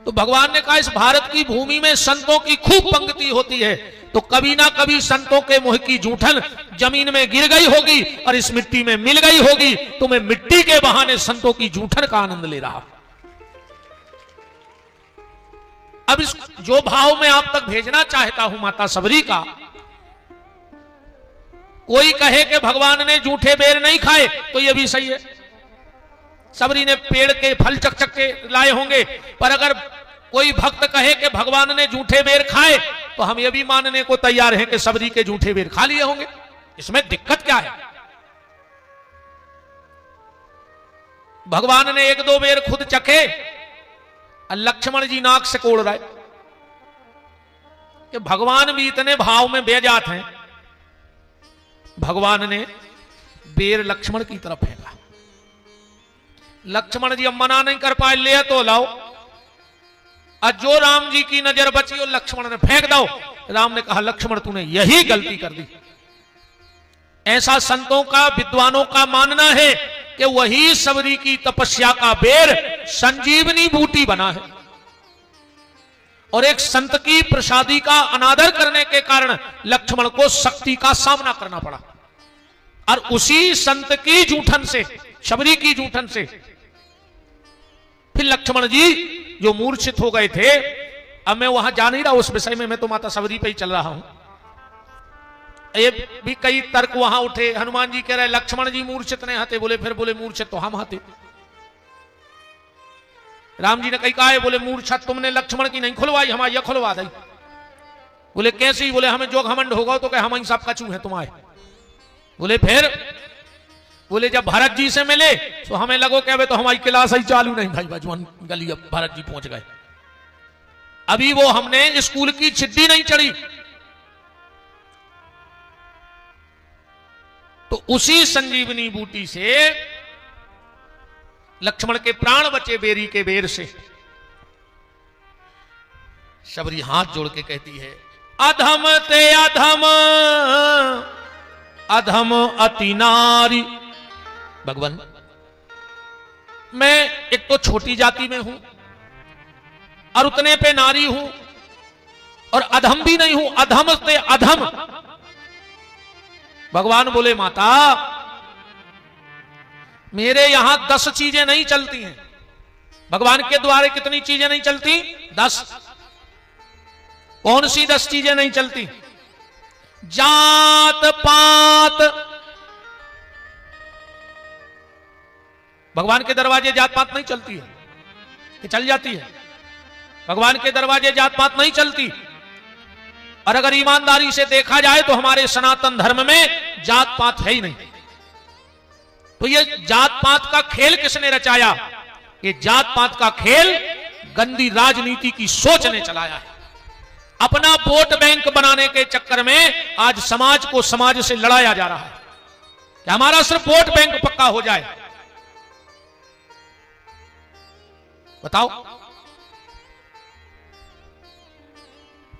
तो भगवान ने कहा, इस भारत की भूमि में संतों की खूब पंक्ति होती है, तो कभी ना कभी संतों के मुंह की जूठन जमीन में गिर गई होगी और इस मिट्टी में मिल गई होगी, तो मैं मिट्टी के बहाने संतों की जूठन का आनंद ले रहा। अब इस जो भाव मैं आप तक भेजना चाहता हूं माता सबरी का, कोई कहे कि भगवान ने जूठे बेर नहीं खाए तो यह भी सही है, सबरी ने पेड़ के फल चक के लाए होंगे, पर अगर कोई भक्त कहे कि भगवान ने जूठे बेर खाए तो हम यह भी मानने को तैयार हैं कि सबरी के जूठे बेर खा लिए होंगे। इसमें दिक्कत क्या है? भगवान ने 1-2 बेर खुद चखे, लक्ष्मण जी नाक से कोड़ रहे कि भगवान भी इतने भाव में बेजात हैं भगवान ने बेर लक्ष्मण की तरफ फेंका। लक्ष्मण जी अब मना नहीं कर पाए, ले तो लाओ। और जो राम जी की नजर बची और लक्ष्मण ने फेंक दो। राम ने कहा लक्ष्मण तूने यही गलती कर दी। ऐसा संतों का विद्वानों का मानना है कि वही सबरी की तपस्या का बेर संजीवनी बूटी बना है। और एक संत की प्रसादी का अनादर करने के कारण लक्ष्मण को शक्ति का सामना करना पड़ा। और उसी संत की जूठन से, शबरी की जूठन से फिर लक्ष्मण जी जो मूर्छित हो गए थे। अब मैं वहां जा नहीं रहा उस विषय में, मैं तो माता सबरी पे ही चल रहा हूं। ये भी कई तर्क वहां उठे। हनुमान जी कह रहे लक्ष्मण जी मूर्छित नहीं हते, बोले फिर बोले मूर्छित तो हम हते। राम जी ने कही कहा है, बोले मूर्छा तुमने लक्ष्मण की नहीं खुलवाई, हमारी यह खुलवा दी। बोले कैसी? बोले हमें जो घमंड होगा तो कहे हम ही सब कचू है तुम्हारे। बोले फिर? बोले जब भरत जी से मिले तो हमें लगो कि अबे तो हमारी क्लास ही चालू नहीं भाई, बजवन गली अब भरत जी पहुंच गए, अभी वो हमने स्कूल की छिद्दी नहीं चढ़ी। तो उसी संजीवनी बूटी से लक्ष्मण के प्राण बचे बेरी के बेर से। शबरी हाथ जोड़ के कहती है अधम ते अधम अधम अति नारी। भगवान मैं एक तो छोटी जाति में हूं और उतने पे नारी हूं और अधम भी नहीं हूं, अधम ते अधम। भगवान बोले माता मेरे यहां 10 चीजें नहीं चलती हैं। भगवान के द्वारे कितनी चीजें नहीं चलती? 10। कौन सी 10 चीजें नहीं चलती? जात पात। भगवान के दरवाजे जात पात नहीं चलती है कि चल जाती है? भगवान के दरवाजे जात पात नहीं चलती। और अगर ईमानदारी से देखा जाए तो हमारे सनातन धर्म में जात पात है ही नहीं। तो ये जात पात का खेल किसने रचाया? ये जात पात का खेल गंदी राजनीति की सोच ने चलाया है। अपना वोट बैंक बनाने के चक्कर में आज समाज को समाज से लड़ाया जा रहा है कि हमारा सिर्फ वोट बैंक पक्का हो जाए। बताओ,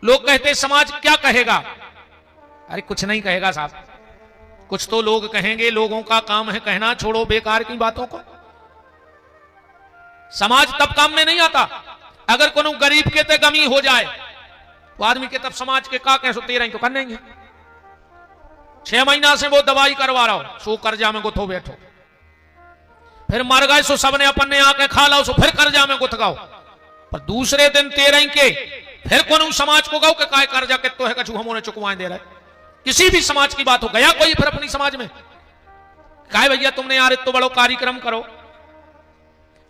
लोग कहते समाज क्या कहेगा? अरे कुछ नहीं कहेगा साहब, कुछ तो लोग कहेंगे, लोगों का काम है कहना, छोड़ो बेकार की बातों को। समाज तब काम में नहीं आता अगर कोनो गरीब के ते गमी हो जाए तो आदमी के तब समाज के का कैसो तेरा ही तो करने ही। 6 महीना से वो दवाई करवा रहा हो, सो कर्जा में गुथो बैठो, फिर मर गए सो सबने अपन ने आके खा लो, सो फिर कर्जा में गुथ गाओ। पर दूसरे दिन 13 के फिर कौन समाज को गाओ के काय कर्जा के तो है कछु हमों ने चुकवाए दे रहे। किसी भी समाज की बात हो, गया कोई फिर अपनी समाज में काय भैया तुमने यार तो बड़ो कार्यक्रम करो।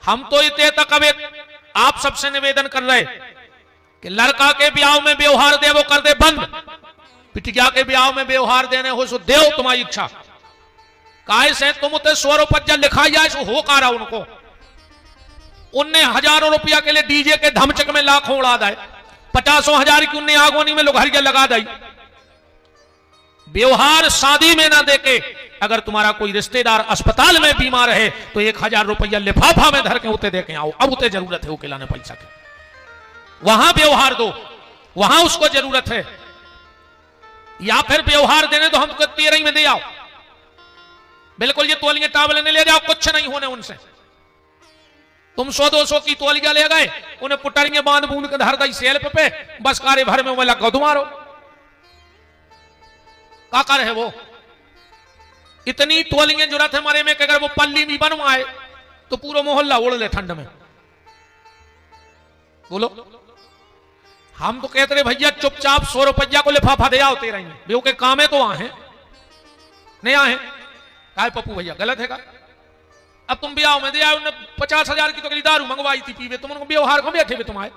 हम तो इतने तक अब आप सबसे निवेदन कर रहे कि लड़का के ब्याह में व्यवहार दे वो कर दे बंद, पिटिया के ब्याह में व्यवहार देने हो सो देव तुम्हारी इच्छा। काय से तुम उतने 100 रुपया लिखाई जाए सो हो का रहा उनको, उनने हजारों रुपया के लिए डीजे के धमचक में लाखों उड़ा दाए, 50,000 की उनने आगोनी में लोहरिया लगा दी। व्यवहार शादी में ना देके अगर तुम्हारा कोई रिश्तेदार अस्पताल में बीमार है तो 1,000 रुपया लिफाफा में धर के उते दे के आओ, अब उते जरूरत है उकेला ने पैसा के, वहां व्यवहार दो, वहां उसको जरूरत है। या फिर व्यवहार देने तो हम तो 13 में दे आओ, बिल्कुल ये तोलिए टावले ने ले जाओ, कुछ नहीं होने उनसे। तुम 100-200 की तोलिया ले गए, उन्हें पुटरियां बांध बूंद के धर दी सेल्फ पे, बस कार्य भर में लगा तुम्हारो का कर है वो। इतनी तोलियां जरूरत है मरे में कि अगर वो पल्ली भी बनवाए तो पूरा मोहल्ला उड़ ले ठंड में। बोलो, हम तो कहते रहे भैया चुपचाप 100 रुपया को लिफाफा दे आओ 13 में, बेव के काम है तो आए नहीं आए काय पप्पू भैया गलत है का? अब तुम ब्याह में दे आओ, 50,000 की तो कली दारू मंगवाई थी पीवे, तुम उनको व्यवहार को बैठे हुए तुम्हारे।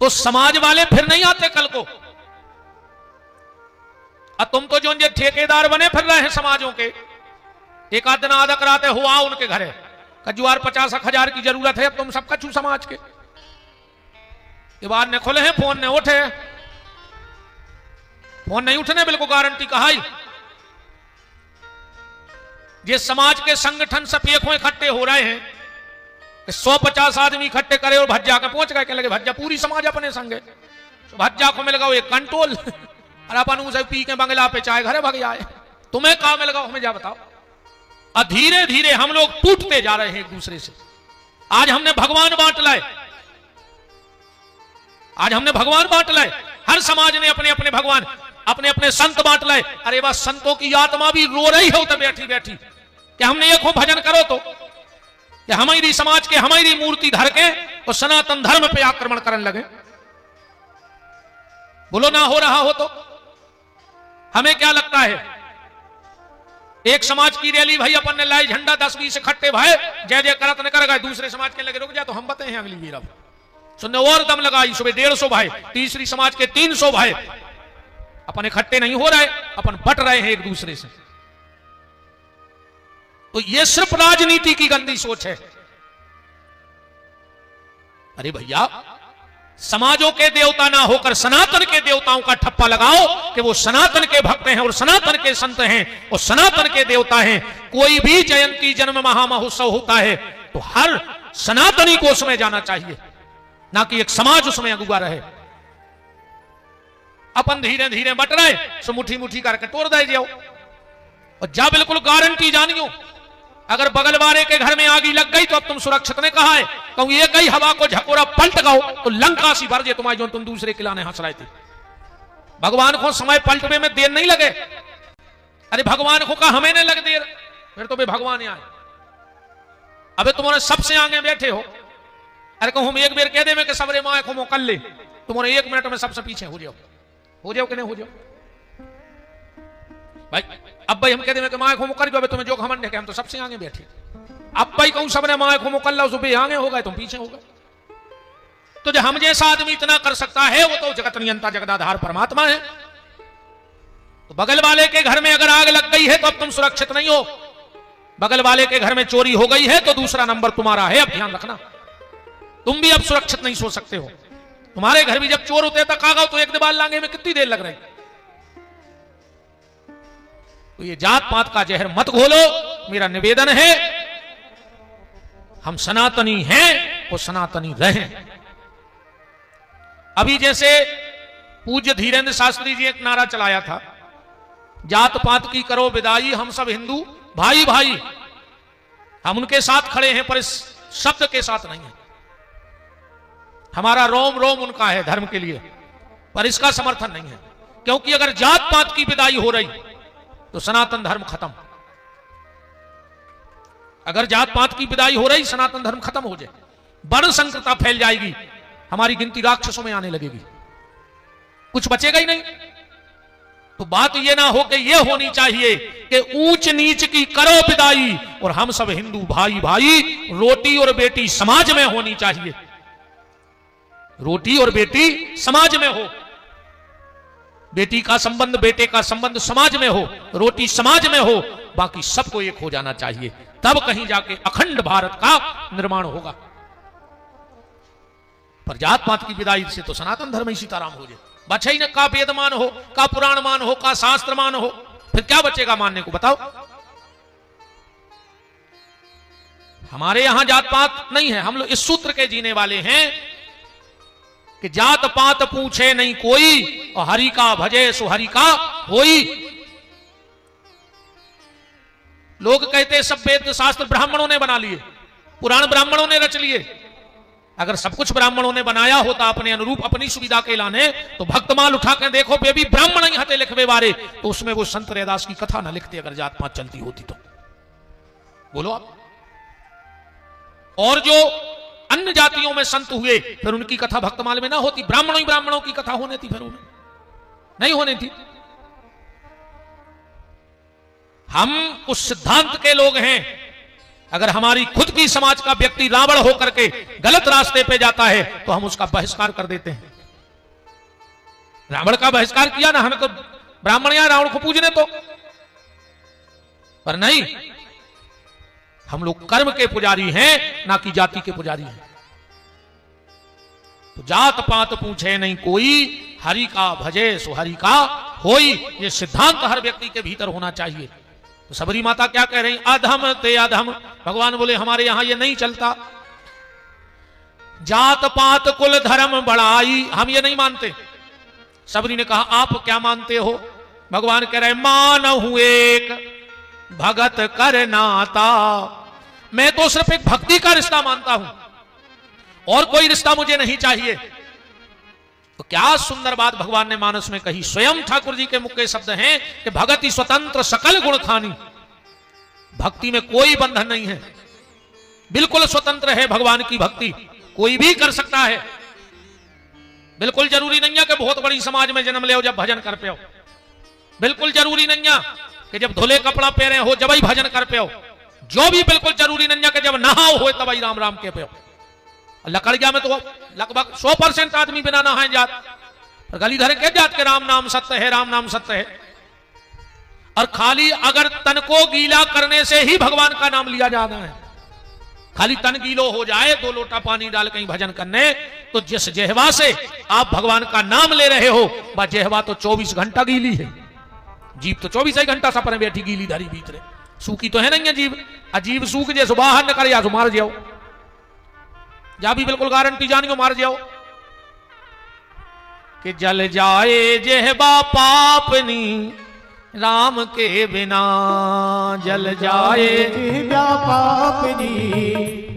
तो समाज वाले फिर नहीं आते कल को। अब तुम तो जो ठेकेदार बने फिर रहे हैं समाजों के, एक आध दिन आधा कराते हुआ उनके घरे कजुआर 50,000 की जरूरत है, अब तुम सबका छू समाज के ये बात ने खुले हैं, फोन ने उठे, फोन नहीं उठने बिल्कुल गारंटी कहा ही। ये समाज के संगठन सब एक हो इकट्ठे हो रहे हैं कि 150 आदमी इकट्ठे करे और भज्जा के पहुंच गए, कहने लगे भज्जा पूरी समाज अपने संगे, तो भज्जा को मिल गया एक कंट्रोल, और अपन उसे पी के बंगला पे चाय घरे भग जाए। तुम्हें कहा मिल गया हमें जा बताओ। और धीरे धीरे हम लोग टूटते जा रहे हैं एक दूसरे से। आज हमने भगवान बांट लाए, आज हमने भगवान बांट लाए, हर समाज ने अपने अपने भगवान, अपने अपने संत बांट लाए। अरे बस संतों की आत्मा भी रो रही हो तो बैठी बैठी कि हमने एक हो भजन करो तो कि हमारी समाज के हमारी मूर्ति धर के और सनातन धर्म पे आक्रमण करने लगे। बोलो ना हो रहा हो तो हमें क्या लगता है? एक समाज की रैली भाई अपन ने लाई, झंडा 10-20 इकट्ठे भाई जय जय करत न कर गए, दूसरे समाज के लगे रुक जा तो हम बताए हैं अगली वीर सुनने और दम लगाई, सुबह 150 भाई, तीसरी समाज के 300 भाई, अपन इकट्ठे नहीं हो रहे, अपन बट रहे हैं एक दूसरे से। तो यह सिर्फ राजनीति की गंदी सोच है। अरे भैया समाजों के देवता ना होकर सनातन के देवताओं का ठप्पा लगाओ कि वो सनातन के भक्त हैं और सनातन के संत हैं और सनातन के देवता हैं। कोई भी जयंती जन्म महामहोत्सव होता है तो हर सनातनी को उसमें जाना चाहिए, ना कि एक समाज उसमें अगुआ रहे। अपन धीरे धीरे बट रहे सो मुट्ठी मुट्ठी करके तोड़ दे जाओ और जा बिल्कुल गारंटी जानियो, अगर बगल वाले के घर में आगी लग गई तो अब तुम सुरक्षित ने कहा है, कहूं ये गई हवा को झकोरा पलट गाओ तो लंका सी भर जे तुम्हारी जो तुम दूसरे किलाने हंस रहे थे। भगवान को समय पलटने में देर नहीं लगे। अरे भगवान को कहा हमें नहीं लगे देर, फिर तो भगवान आए। अबे तुम्हारे सबसे आगे बैठे हो, अरे कहूं हम एक बेर कह दे में कि सबरे माए को मोकल ले, तुम्हारे 1 मिनट में सबसे पीछे हो जाओ कि नहीं हो जाओ भाई। अब भाई हम कहते हैं कि माए को मुकर जो तुम्हें जो घमंड है कि हम तो सबसे आगे बैठे। अब भाई कहूं सबने माए को मुकर लो सुबह आगे हो गए तुम पीछे हो गए। तो जो हम जैसा आदमी इतना कर सकता है वो तो जगत नियंता जगदाधार परमात्मा है। तो बगल वाले के घर में अगर आग लग गई है तो अब तुम सुरक्षित नहीं हो। बगल वाले के घर में चोरी हो गई है तो दूसरा नंबर तुम्हारा है, अब ध्यान रखना। तुम भी अब सुरक्षित नहीं सो सकते हो। तुम्हारे घर भी जब चोर होते तक आ गए तो एक दीवार लांगे में कितनी देर लग रही। तो ये जात पात का जहर मत घोलो। मेरा निवेदन है हम सनातनी हैं वो सनातनी रहें। अभी जैसे पूज्य धीरेन्द्र शास्त्री जी एक नारा चलाया था, जात पात की करो विदाई, हम सब हिंदू भाई भाई। हम उनके साथ खड़े हैं पर इस शब्द के साथ नहीं है। हमारा रोम रोम उनका है धर्म के लिए, पर इसका समर्थन नहीं है। क्योंकि अगर जात पात की विदाई हो रही तो सनातन धर्म खत्म। अगर जात पात की विदाई हो रही सनातन धर्म खत्म हो जाए, बड़ संकटता फैल जाएगी, हमारी गिनती राक्षसों में आने लगेगी, कुछ बचेगा ही नहीं। तो बात यह ना हो कि यह होनी चाहिए कि ऊंच नीच की करो विदाई और हम सब हिंदू भाई भाई। रोटी और बेटी समाज में होनी चाहिए, रोटी और बेटी समाज में हो, बेटी का संबंध बेटे का संबंध समाज में हो, रोटी समाज में हो, बाकी सबको एक हो जाना चाहिए। तब कहीं जाके अखंड भारत का निर्माण होगा। पर जात पात की विदाई से तो सनातन धर्म ही सीताराम हो जाए। बचे ही न का वेद मान हो, का पुराण मान हो, का शास्त्र मान हो, फिर क्या बचेगा मानने को बताओ। हमारे यहां जात पात नहीं है। हम लोग इस सूत्र के जीने वाले हैं कि जात पात पूछे नहीं कोई और हरि का भजे सो हरि का होई। लोग कहते सब वेद शास्त्र ब्राह्मणों ने बना लिए, पुराण ब्राह्मणों ने रच लिए। अगर सब कुछ ब्राह्मणों ने बनाया होता अपने अनुरूप अपनी सुविधा के लाने तो भक्तमाल उठा के देखो बेबी ब्राह्मण ही हते लिखवे वारे, तो उसमें वो संत रैदास की कथा ना लिखते अगर जात पात चलती होती तो। बोलो आप। और जो अन्य जातियों में संत हुए फिर उनकी कथा भक्तमाल में ना होती, ब्राह्मणों ही ब्राह्मणों की कथा होने थी, फिर उन्हें नहीं होने थी। हम उस सिद्धांत के लोग हैं। अगर हमारी खुद की समाज का व्यक्ति रावण होकर के गलत रास्ते पे जाता है तो हम उसका बहिष्कार कर देते हैं। रावण का बहिष्कार किया ना, हमें तो ब्राह्मण या रावण को पूजने तो, पर नहीं, हम लोग कर्म के पुजारी हैं ना कि जाति के पुजारी हैं। तो जात पात पूछे नहीं कोई, हरि का भजे सो हरि का होई, ये सिद्धांत हर व्यक्ति के भीतर होना चाहिए। तो सबरी माता क्या कह रही, अधम ते अधम। भगवान बोले हमारे यहां ये नहीं चलता। जात पात कुल धर्म बढ़ाई, हम ये नहीं मानते। सबरी ने कहा आप क्या मानते हो? भगवान कह रहे मानहु एक भगत कर नाता, मैं तो सिर्फ एक भक्ति का रिश्ता मानता हूं, और कोई रिश्ता मुझे नहीं चाहिए। तो क्या सुंदर बात भगवान ने मानस में कही। स्वयं ठाकुर जी के मुख के शब्द हैं कि भगति स्वतंत्र सकल गुण खानी। भक्ति में कोई बंधन नहीं है, बिल्कुल स्वतंत्र है भगवान की भक्ति, कोई भी कर सकता है। बिल्कुल जरूरी नहीं है कि बहुत बड़ी समाज में जन्म ले हो जब भजन कर पे हो। बिल्कुल जरूरी नहीं है कि जब धुले कपड़ा पहने हो जब ही भजन कर पे हो। जो भी बिल्कुल जरूरी नहीं है कि जब नहाओ हो तब ही राम राम के पे हो। लकड़िया में तो लगभग 100% आदमी बिना नहाए जात, पर गली धरे के जात के राम नाम सत्य है, राम नाम सत्य है। और खाली अगर तन को गीला करने से ही भगवान का नाम लिया जाना है, खाली तन गीलो हो जाए 2 लोटा पानी डाल कहीं भजन करने, तो जिस जेहवा से आप भगवान का नाम ले रहे हो वह जेहवा तो 24 घंटा गीली है। जीव तो 24 ही घंटा सपने बैठी गीली धारी भीतरे, सूखी तो है नहीं है जीव। अजीब सूख जैसे बाहर न करे या तो मार जाओ, जा भी बिल्कुल गारंटी जानियो मार जाओ। कि जल जाए जेहबा पापनी राम के बिना, जल जाए जेहबा पापनी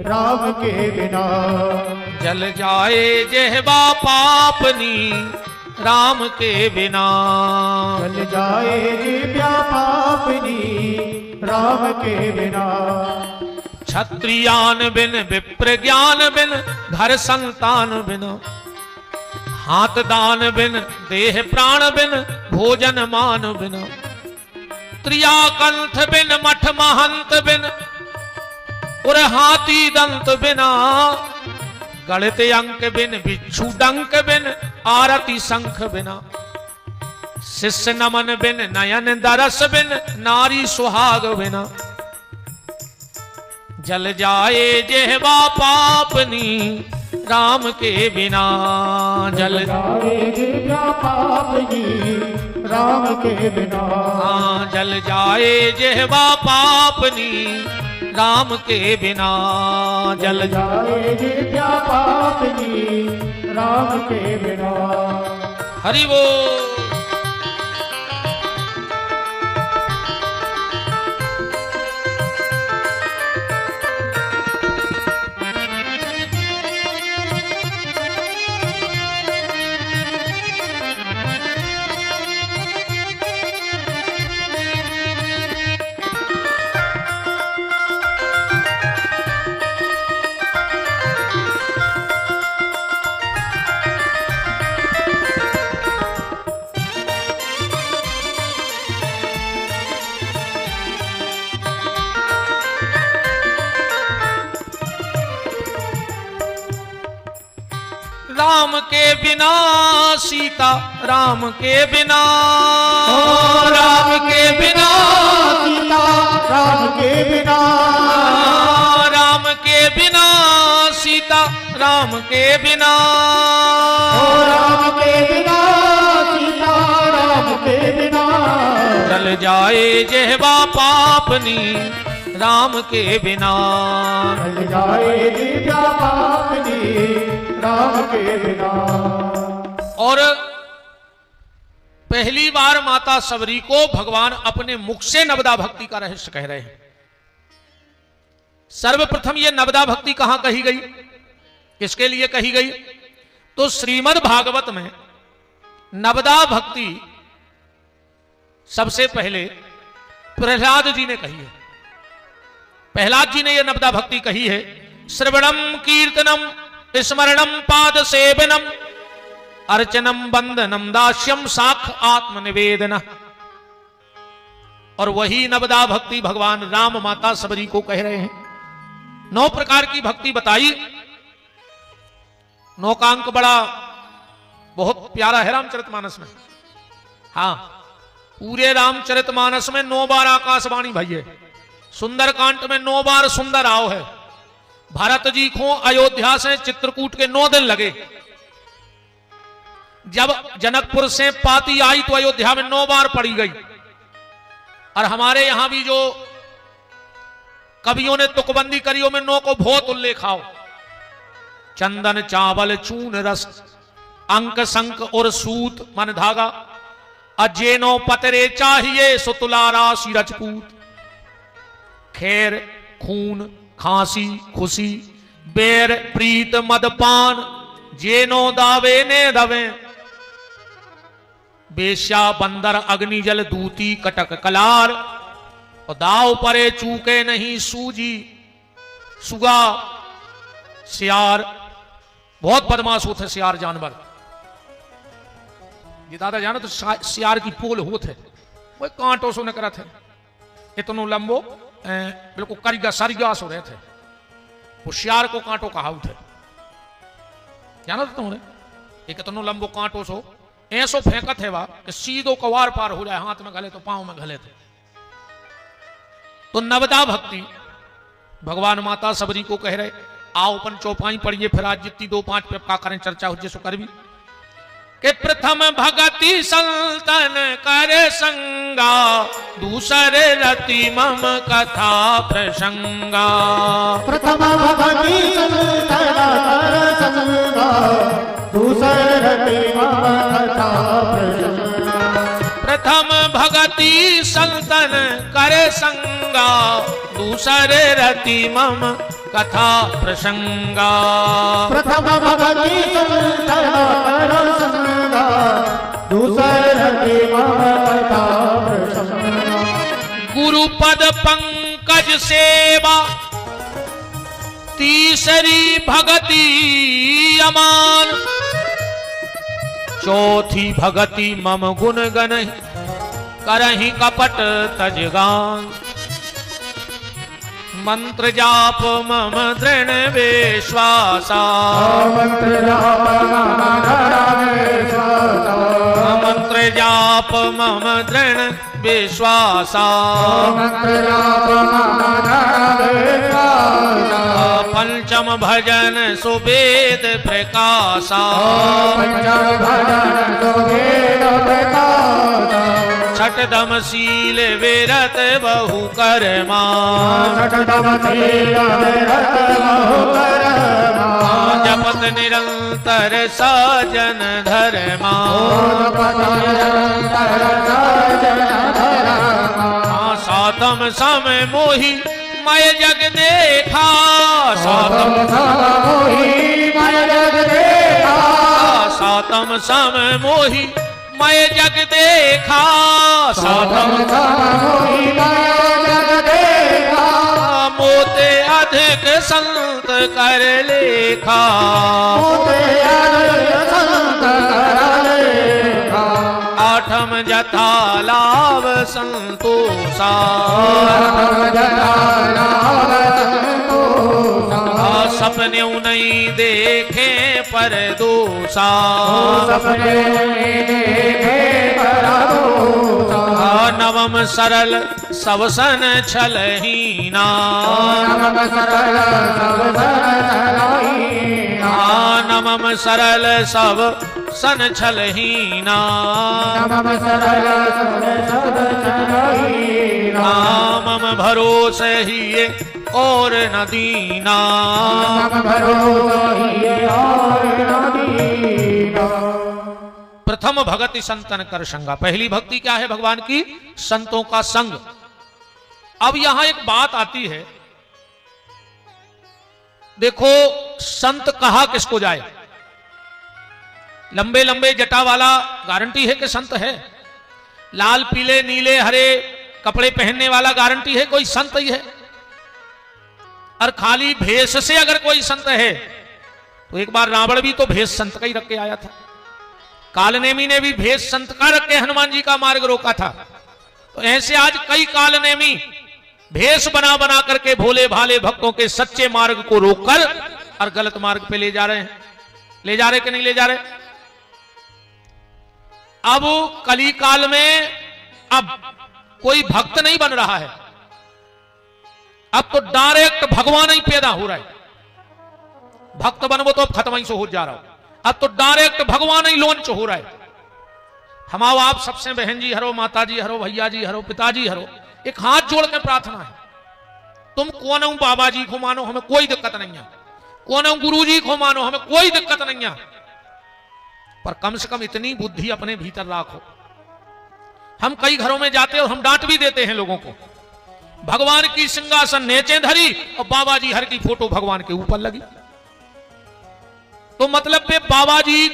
राम के बिना, जल जाए जेहबा पापनी राम के बिना, जल जाए जेहबा पापनी राम के बिना। क्षत्रियान बिन विप्र ज्ञान बिन घर संतान बिन, हाथ दान बिन देह प्राण बिन भोजन मान बिन, त्रिया कंठ बिन मठ महंत बिन और हाथी दंत बिना, गणित अंक बिन बिच्छू डंक बिन आरती शंख बिना, शिष्य नमन बिन नयन दरस बिन नारी सुहाग बिना, जल जाए जेहबा पापनी राम के बिना, जल जाए जेहबा पापनी राम के बिना, हाँ जल जाए जेहबा पापनी राम के बिना, जल जाए जेहबा पापनी राम के बिना। हरि बोल। राम के बिना सीता, राम के बिना, राम के बिना सीता, राम के बिना, राम के बिना सीता, राम के बिना, राम के बिना सीता, राम के बिना, जल जाए जेहबा पापनी राम के बिना, जल जाए जेहबा पापनी राम के बिना। और पहली बार माता सबरी को भगवान अपने मुख से नवदा भक्ति का रहस्य कह रहे हैं। सर्वप्रथम यह नवदा भक्ति कहां कही गई, किसके लिए कही गई? तो श्रीमद् भागवत में नवदा भक्ति सबसे पहले प्रहलाद जी ने कही है। प्रहलाद जी ने यह नवदा भक्ति कही है। श्रवणम कीर्तनम स्मरणम पाद सेवनम अर्चनम बंदनम दास्यम साख आत्मनिवेदन। और वही नवदा भक्ति भगवान राम माता सबरी को कह रहे हैं। 9 प्रकार की भक्ति बताई। 9 का अंक बड़ा बहुत प्यारा है रामचरितमानस में। हाँ, पूरे रामचरितमानस में 9 बार आकाशवाणी भई है। सुंदरकांड में 9 बार सुंदर आओ है। भरत जी को अयोध्या से चित्रकूट के 9 दिन लगे जब जनकपुर से पाती आई तो अयोध्या में 9 बार पड़ी गई। और हमारे यहां भी जो कवियों ने तुकबंदी करियों में 9 को बहुत उल्लेख आओ। चंदन चावल चून रस अंक संक और सूत मन धागा, अजेनो पतरे चाहिए सुतुलारा सी रजपूत। खैर खून खांसी खुशी बेर प्रीत मदपान, जेनो दावे ने दवे। बेश्या बंदर अग्नि जल दूती कटक कलार, और दाव परे चूके नहीं सूजी सुगा सियार। बहुत बदमाश होते सियार जानवर। ये दादा जानो तो सियार की पोल होते वो कांटों से निकरा थे, इतनो लंबो बिल्कुल करिगा सरिगा सो रहे थे। वो सियार को कांटो कहा थे, जानो तो तुमने एक इतनो लंबो कांटो सो ऐसो फेंकत है वह कि सीधो कवार पार हो जाए, हाथ में घले तो पांव में घले थे। तो नवदा भक्ति भगवान माता सबरी को कह रहे आओ अपन चौपाई पढ़िए, फिर आज जितनी 2-5 पे का करें चर्चा हो जैसो कर भी कि प्रथम भगति संतन करे संगा, दूसरे रति मम कथा प्रसंगा। प्रथम भगति संतन करे संगा, दूसरे रति मम कथा प्रसंगा। प्रथम भगति संतन करे संगा, दूसरे रति मम कथा प्रसंगा। प्रथम भगति संतन करे संगा, दूसरे रति मम कथा प्रसंगा। गुरुपद पंकज सेवा, तीसरी भगति अमान। चौथी भगति मम गुण गन, करहि कपट तजगान। मंत्र जाप मम दृढ़ विश्वासा, मंत्र जाप मम दृढ़ विश्वासा। पंचम भजन सुवेद प्रकाशा, छठदम शील विरत बहु कर्मा। जपत निरंतर साजन धर्मा। सातम समय मोहि मय जग देखा, सातम समय मोहि मय जग देखा। सातम मोते अधिक संत कर लेखा। आठम जथा लाभ संतोषा, सपने नहीं देखे पर दोषा। नवम सरल सब सन छलहीना, नवम सरल सब सन छलहीना। मम भरोसे ही और न दीना। प्रथम भगति संतन कर संगा, पहली भक्ति क्या है भगवान की? संतों का संग। अब यहां एक बात आती है, देखो संत कहा किसको जाए? लंबे लंबे जटा वाला गारंटी है कि संत है? लाल पीले नीले हरे कपड़े पहनने वाला गारंटी है कोई संत ही है? और खाली भेष से अगर कोई संत है तो एक बार रावण भी तो भेष संत का ही रख के आया था। कालनेमी ने भी भेष संत का रख के हनुमान जी का मार्ग रोका था। तो ऐसे आज कई कालनेमी भेष बना बना करके भोले भाले भक्तों के सच्चे मार्ग को रोककर और गलत मार्ग पे ले जा रहे हैं। ले जा रहे कि नहीं ले जा रहे? अब कली काल में अब कोई भक्त नहीं बन रहा है, अब तो डायरेक्ट भगवान ही पैदा हो रहा है। भक्त बनो तो अब खत्म ही से हो जा रहा हो। अब तो डायरेक्ट भगवान ही लॉन्च हो रहा है। हम आओ आप सबसे बहन जी हरो, माता जी हरो, भैया जी हरो, पिताजी हरो, एक हाथ जोड़ के प्रार्थना है। तुम कौन हो, बाबा जी को मानो, हमें कोई दिक्कत नहीं है। कौन हो, गुरु जी को मानो, हमें कोई दिक्कत नहीं है। पर कम से कम इतनी बुद्धि अपने भीतर रखो। हम कई घरों में जाते और हम डांट भी देते हैं लोगों को, भगवान की सिंहासन नीचे धरी और बाबा जी हर की फोटो भगवान के ऊपर लगी। तो मतलब पे बाबा जी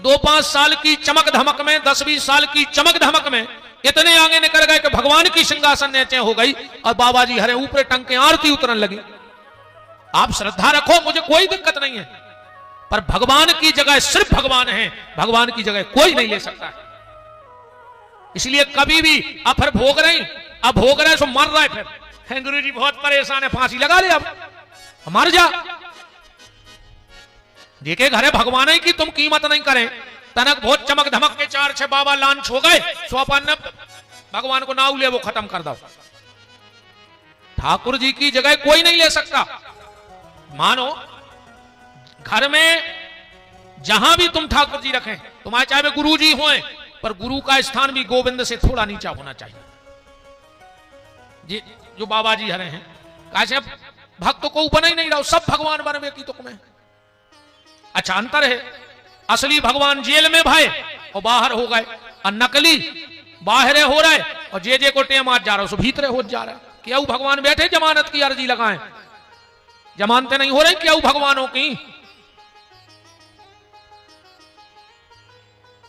2-5 साल की चमक धमक में, 10-20 साल की चमक धमक में इतने आगे निकल गए कि भगवान की सिंहासन नीचे हो गई और बाबा जी हरे ऊपर टंग के आरती उतरने लगी। आप श्रद्धा रखो, मुझे कोई दिक्कत नहीं है, पर भगवान की जगह सिर्फ भगवान है, भगवान की जगह कोई नहीं ले सकता है। इसलिए कभी भी अब फिर भोग रहे, अब भोग रहे सो मर रहा है, फिर गुरु जी बहुत परेशान है, फांसी लगा ले, अब मर जा। देखे घरे भगवान ही की तुम कीमत नहीं करें, तनक बहुत चमक धमक के 4-6 बाबा लॉन्च हो गए, सोपन भगवान को नाउ ले वो खत्म कर दो। ठाकुर जी की जगह कोई नहीं ले सकता। मानो घर में जहां भी तुम ठाकुर जी रखें, तुम्हारे चाहे वे गुरु जी हों, पर गुरु का स्थान भी गोविंद से थोड़ा नीचा होना चाहिए। जी जो बाबा जी हरे हैं, कैसे भक्त को ऊपर ही नहीं रहो, सब भगवान बनवे की तुक में। अच्छा अंतर है, असली भगवान जेल में भाई और बाहर हो गए, और नकली बाहर हो रहा है और जे को टेम आज जा रहा है, सो भीतरे हो जा रहा है। क्या भगवान बैठे जमानत की अर्जी लगाएं, जमानतें नहीं हो रही क्या भगवानों की।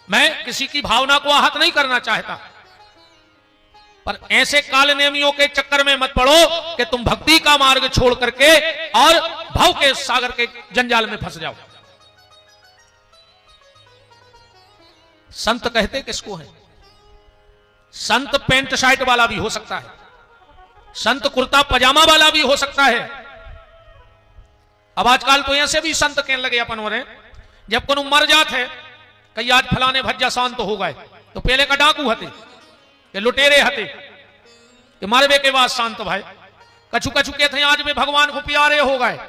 मैं किसी की भावना को आहत नहीं करना चाहता, पर ऐसे काल नेमियों के चक्कर में मत पड़ो कि तुम भक्ति का मार्ग छोड़ करके और भाव के सागर के जंजाल में फंस जाओ। संत कहते किसको है? संत पेंट शर्ट वाला भी हो सकता है, संत कुर्ता पजामा वाला भी हो सकता है। अब आजकल तो ऐसे भी संत कहने लगे अपन हो रहे, जब को मर जाते कई आज फलाने भज्जा शांत तो हो गए, तो पहले का डाकू हते के लुटेरे हते कि मारवे के बाद शांत भाई, कछु कछु के थे आज में भगवान को प्यारे हो गए,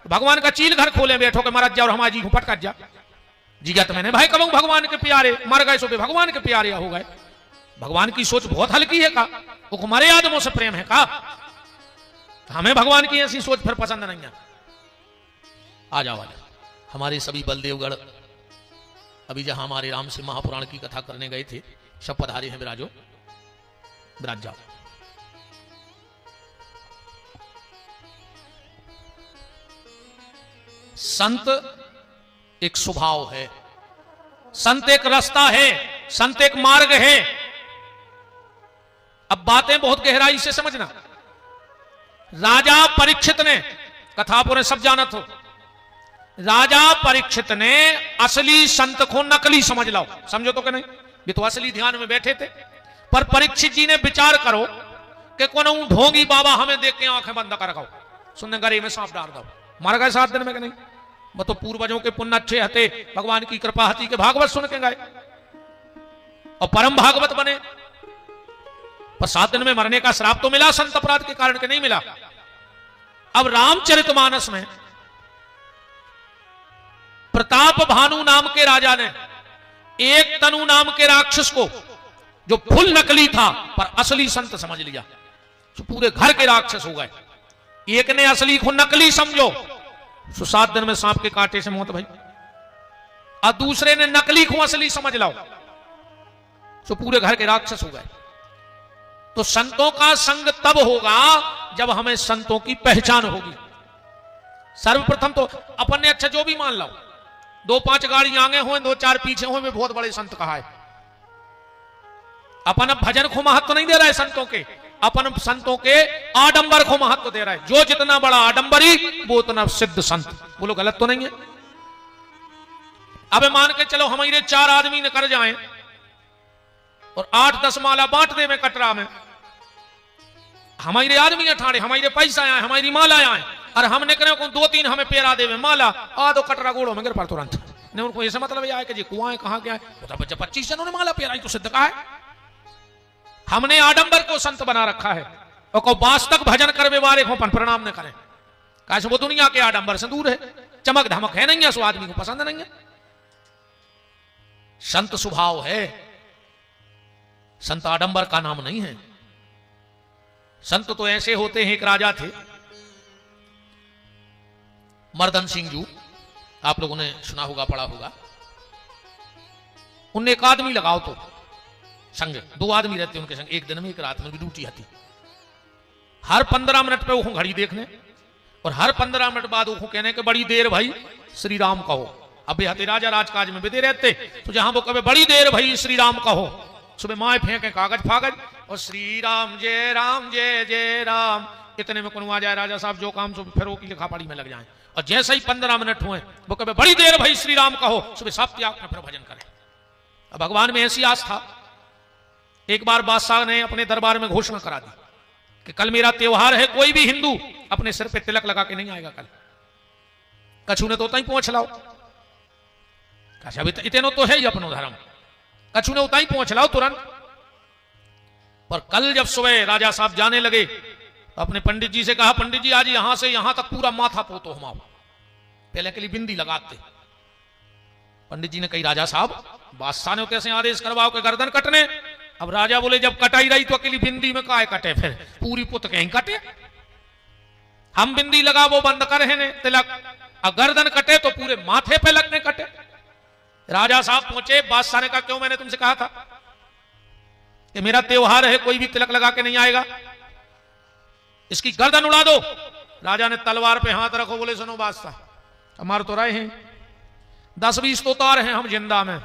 भगवान का चील घर खोले बैठो के महाराज जा और हमारी जी को पटक जा जिगत मैंने भाई कब भगवान के प्यारे, मर गए सो भगवान के प्यारे हो गए। भगवान की सोच बहुत हल्की है का, वो हमारे आदमों से प्रेम है का, हमें भगवान की ऐसी सोच फिर पसंद नहीं है। आ जाओ हमारे सभी बलदेवगढ़ अभी जहां हमारे राम से महापुराण की कथा करने गए थे, सब पधारे हैं, विराजो विराज जाओ। संत एक स्वभाव है, संत एक रास्ता है, संत एक मार्ग है। अब बातें बहुत गहराई से समझना। राजा परीक्षित ने, कथा पूरे सब जानत हो, राजा परीक्षित ने असली संत को नकली समझ लाओ, समझो तो कि नहीं, ये तो असली ध्यान में बैठे थे। पर परीक्षित जी ने विचार करो कि कौन ढोंगी बाबा हमें देख के आंखें बंद कर रखो, सुनने गरे में सांप डाल दो, मर गए 7 दिन में कि नहीं। वो तो पूर्वजों के पुण्य अच्छे हते, भगवान की कृपा हती के भागवत सुन के गए और परम भागवत बने। पर 7 दिन में मरने का श्राप तो मिला, संत अपराध के कारण के नहीं मिला। अब रामचरितमानस में प्रताप भानु नाम के राजा ने एक तनु नाम के राक्षस को, जो फुल नकली था पर असली संत समझ लिया, तो पूरे घर के राक्षस हो गए। एक ने असली को नकली समझो, तो 7 दिन में सांप के कांटे से मौत भाई, और दूसरे ने नकली को असली समझ लाओ, तो पूरे घर के राक्षस हो गए। तो संतों का संग तब होगा जब हमें संतों की पहचान होगी। सर्वप्रथम तो अपन ने अच्छा जो भी मान लो, 2-5 गाड़ी आगे हो, 2-4 पीछे हो, वे बहुत बड़े संत कहा है। अपन अब भजन को महत्व नहीं दे रहा है संतों के, अपन संतों के आडंबर को महत्व दे रहा है। जो जितना बड़ा आडंबरी वो उतना सिद्ध संत। बोलो गलत तो नहीं है? अब मान के चलो हमारे 4 आदमी ने कर जाएं और 8-10 माला बांट दे में कटरा में, हमारे आदमी अठाड़े, हमारे पैसा आए, हमारी माला आए, और हमने करे को 2-3 हमें पेरा दे में माला आ दो कटरा गोड़ो में गिर पर तुरंत ने। उनको ऐसा मतलब आया कि जी कुआं कहां क्या है, तो बच्चा 25 जनों ने माला पेराई तो सिद्ध का है। हमने आडंबर को संत बना रखा है और को वास्तव भजन करवे वाले को प्रणाम न करें, कैसे वो दुनिया के आडंबर से दूर है, चमक धमक है नहीं है, सो आदमी को पसंद नहीं है। संत स्वभाव है, संत आडंबर का नाम नहीं है। संत तो ऐसे होते हैं। एक राजा थे मर्दन सिंह जू, आप लोगों ने सुना होगा, पढ़ा होगा। उनने एक आदमी लगाओ तो संग, 2 आदमी रहते उनके संग, एक दिन में एक रात में भी ड्यूटी आती। हर 15 मिनट पे वो घड़ी देखने और हर 15 मिनट बाद वो कहने के बड़ी देर भाई श्री राम कहो। अब हते राजा राजकाज में बेदे रहते, तो जहां वो कहे बड़ी देर भाई श्री राम कहो, सुबह माए फेंके कागज फागज और श्री राम जय जय राम, इतने में कौन आ जाए राजा साहब जो काम सो फिर वो की लिखा पढ़ी में लग जाए। और जैसे ही 15 मिनट हुए वो कहे बड़ी देर भाई श्री राम कहो, सुबह सब त्याग में फिर भजन करें। अब भगवान में ऐसी आस्था। एक बार बादशाह ने अपने दरबार में घोषणा करा दी कि कल मेरा त्योहार है, कोई भी हिंदू अपने सिर पे तिलक लगा के नहीं आएगा कल। कछु ने तो उतना ही पहुंच लाओ, इतनो तो है ही अपनो धर्म, कछु ने उतना ही पहुंच लाओ तुरंत। पर कल जब सुबह राजा साहब जाने लगे तो अपने पंडित जी से कहा, पंडित जी आज यहां से यहां तक पूरा माथा पोतो हमाओ, पहले के लिए बिंदी लगाते। पंडित जी ने कही राजा साहब बादशाह ने कैसे आदेश करवाओ के गर्दन कटने। अब राजा बोले जब कटाई रही तो अकेली बिंदी में काहे कटे, फिर पूरी पुत कहीं कटे। हम बिंदी लगा वो बंद कर है ने तिलक, अब गर्दन कटे तो पूरे माथे पे लगने कटे। राजा साहब पहुंचे, बादशाह ने कहा क्यों, मैंने तुमसे कहा था कि मेरा त्योहार है, कोई भी तिलक लगा के नहीं आएगा, इसकी गर्दन उड़ा दो। राजा ने तलवार पे हाथ रखो, बोले सुनो बादशाह, हमार तो रहे हैं 10-20 तो तार हैं हम जिंदा में,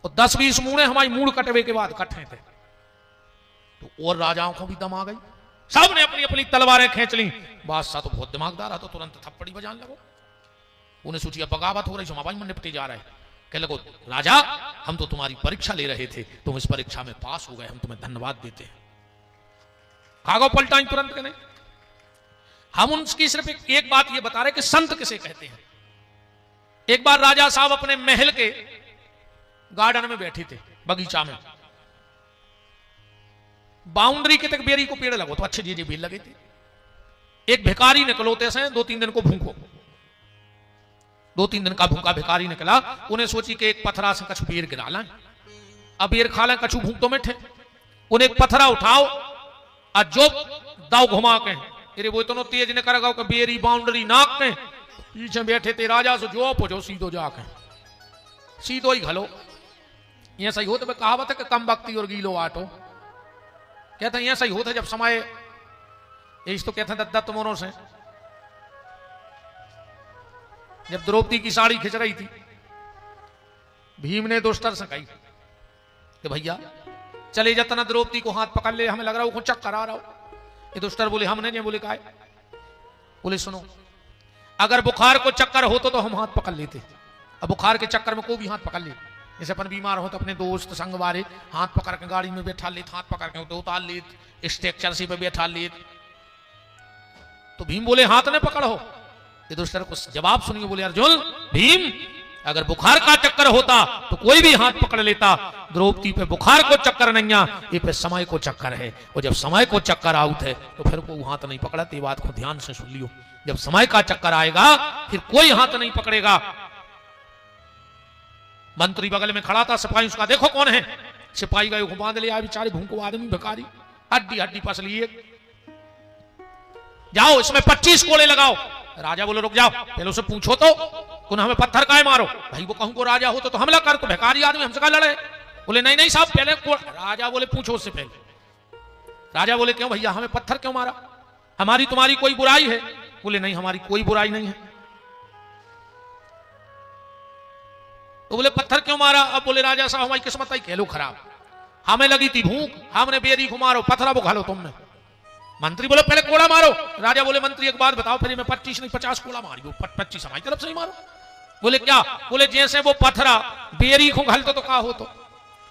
और 10-20 मूड़े हमारी मूड़ कटवे के बाद कटे थे। तो और राजाओं को भी दम आ गई, सब ने अपनी अपनी तलवारें खींच ली। बादशाह तो बहुत दिमागदार है, तो तुरंत थप्पड़ी बजाने लगो। उन्हें सोचिए बगावत हो रही, समाज में निपटे जा रहा है। कह लगो राजा हम तो तुम्हारी परीक्षा ले रहे थे, तुम इस परीक्षा में पास हो गए, हम तुम्हें धन्यवाद देते हैं। खागो पलटाई तुरंत के नहीं। हम उनकी सिर्फ एक बात ये बता रहे कि संत किसे कहते हैं। एक बार राजा साहब अपने महल के गार्डन में बैठे थे, बगीचा में, बाउंड्री के तक बेरी को पेड़ लगो तो अच्छे जी बेल लगे थे। एक भिखारी निकलोते से 2-3 दिन को भूखो, 2-3 दिन का भूखा भिखारी निकला। उन्हें सोची कि एक पत्थरा से कछु बेर गिरा लें, अब बेर खा लें, कछु भूख तो मिठे। उन्हें एक पत्थरा उठाओ और जो दाव घुमा के, अरे वो इतना तेज ने करेगा कि बेरी बाउंड्री नाक के पीछे बैठे थे राजा से जो पहुंचो सीधो जाके सीधो ही घलो। ये सही होता कहावत है कि कम भक्ति और गीलो आटो, कहते हैं ये सही होता जब समय इस तो कहते हैं दत्त मोरों से जब द्रौपदी की साड़ी खिंच रही थी, भीम ने दुष्टर से कही कि भैया चले जाता द्रौपदी को हाथ पकड़ ले, हमें लग रहा है चक्कर आ रहा हो। ये दुष्टर बोले हमने नहीं। बोले काय? बोले सुनो अगर बुखार को चक्कर होता तो हम हाथ पकड़ लेते, अब बुखार के चक्कर में कोई भी हाथ पकड़ ले। जैसे अपन बीमार हो तो अपने दोस्त संग वाले हाथ पकड़ के गाड़ी में बैठा लेते, हाथ पकड़ के उतार लेते, स्ट्रेचर से पे बैठा लेते। तो भीम बोले हाथ ने पकड़ो। ये दुष्टर को जवाब सुनिए, बोले अर्जुन भीम अगर बुखार का चक्कर होता तो कोई भी हाथ पकड़ लेता, द्रौपदी पे बुखार को चक्कर नहीं आ, ये पे समय को चक्कर है, और जब समय को चक्कर आउट है तो फिर को हाथ नहीं पकड़ाते। ये बात को ध्यान से सुन लियो, जब समय का चक्कर आएगा फिर कोई हाथ नहीं पकड़ेगा। मंत्री बगल में खड़ा था, सिपाही उसका देखो कौन है। सिपाही गए बांध लिया, बेचारे भूखो आदमी भिखारी, हड्डी हड्डी पस लिए, जाओ इसमें 25 कोड़े लगाओ। राजा बोले रुक जाओ, पहले उसे पूछो तो कुन हमें पत्थर काहे मारो। भाई वो कहूं को राजा हो तो हमला कर, तो भिखारी आदमी हमसे कहा लड़े। बोले नहीं नहीं साहब पहले राजा बोले पूछो उससे पहले। राजा बोले क्यों भैया हमें पत्थर क्यों मारा, हमारी तुम्हारी कोई बुराई है? बोले नहीं हमारी कोई बुराई नहीं है। तो बोले पत्थर क्यों मारा? अब बोले राजा साहब हमारी किस्मत आई कहलो खराब, हमें लगी थी भूख, हमने बेरी को मारो, पत्थरा वो खा लो तुमने। मंत्री बोले पहले कोड़ा मारो। राजा बोले मंत्री एक बात बताओ, फिर मैं 25 नहीं 50 कोड़ा मारी, 25 हमारी तरफ से ही मारो। बोले क्या? बोले जैसे वो पत्थरा बेरी को घलते तो क्या हो। तो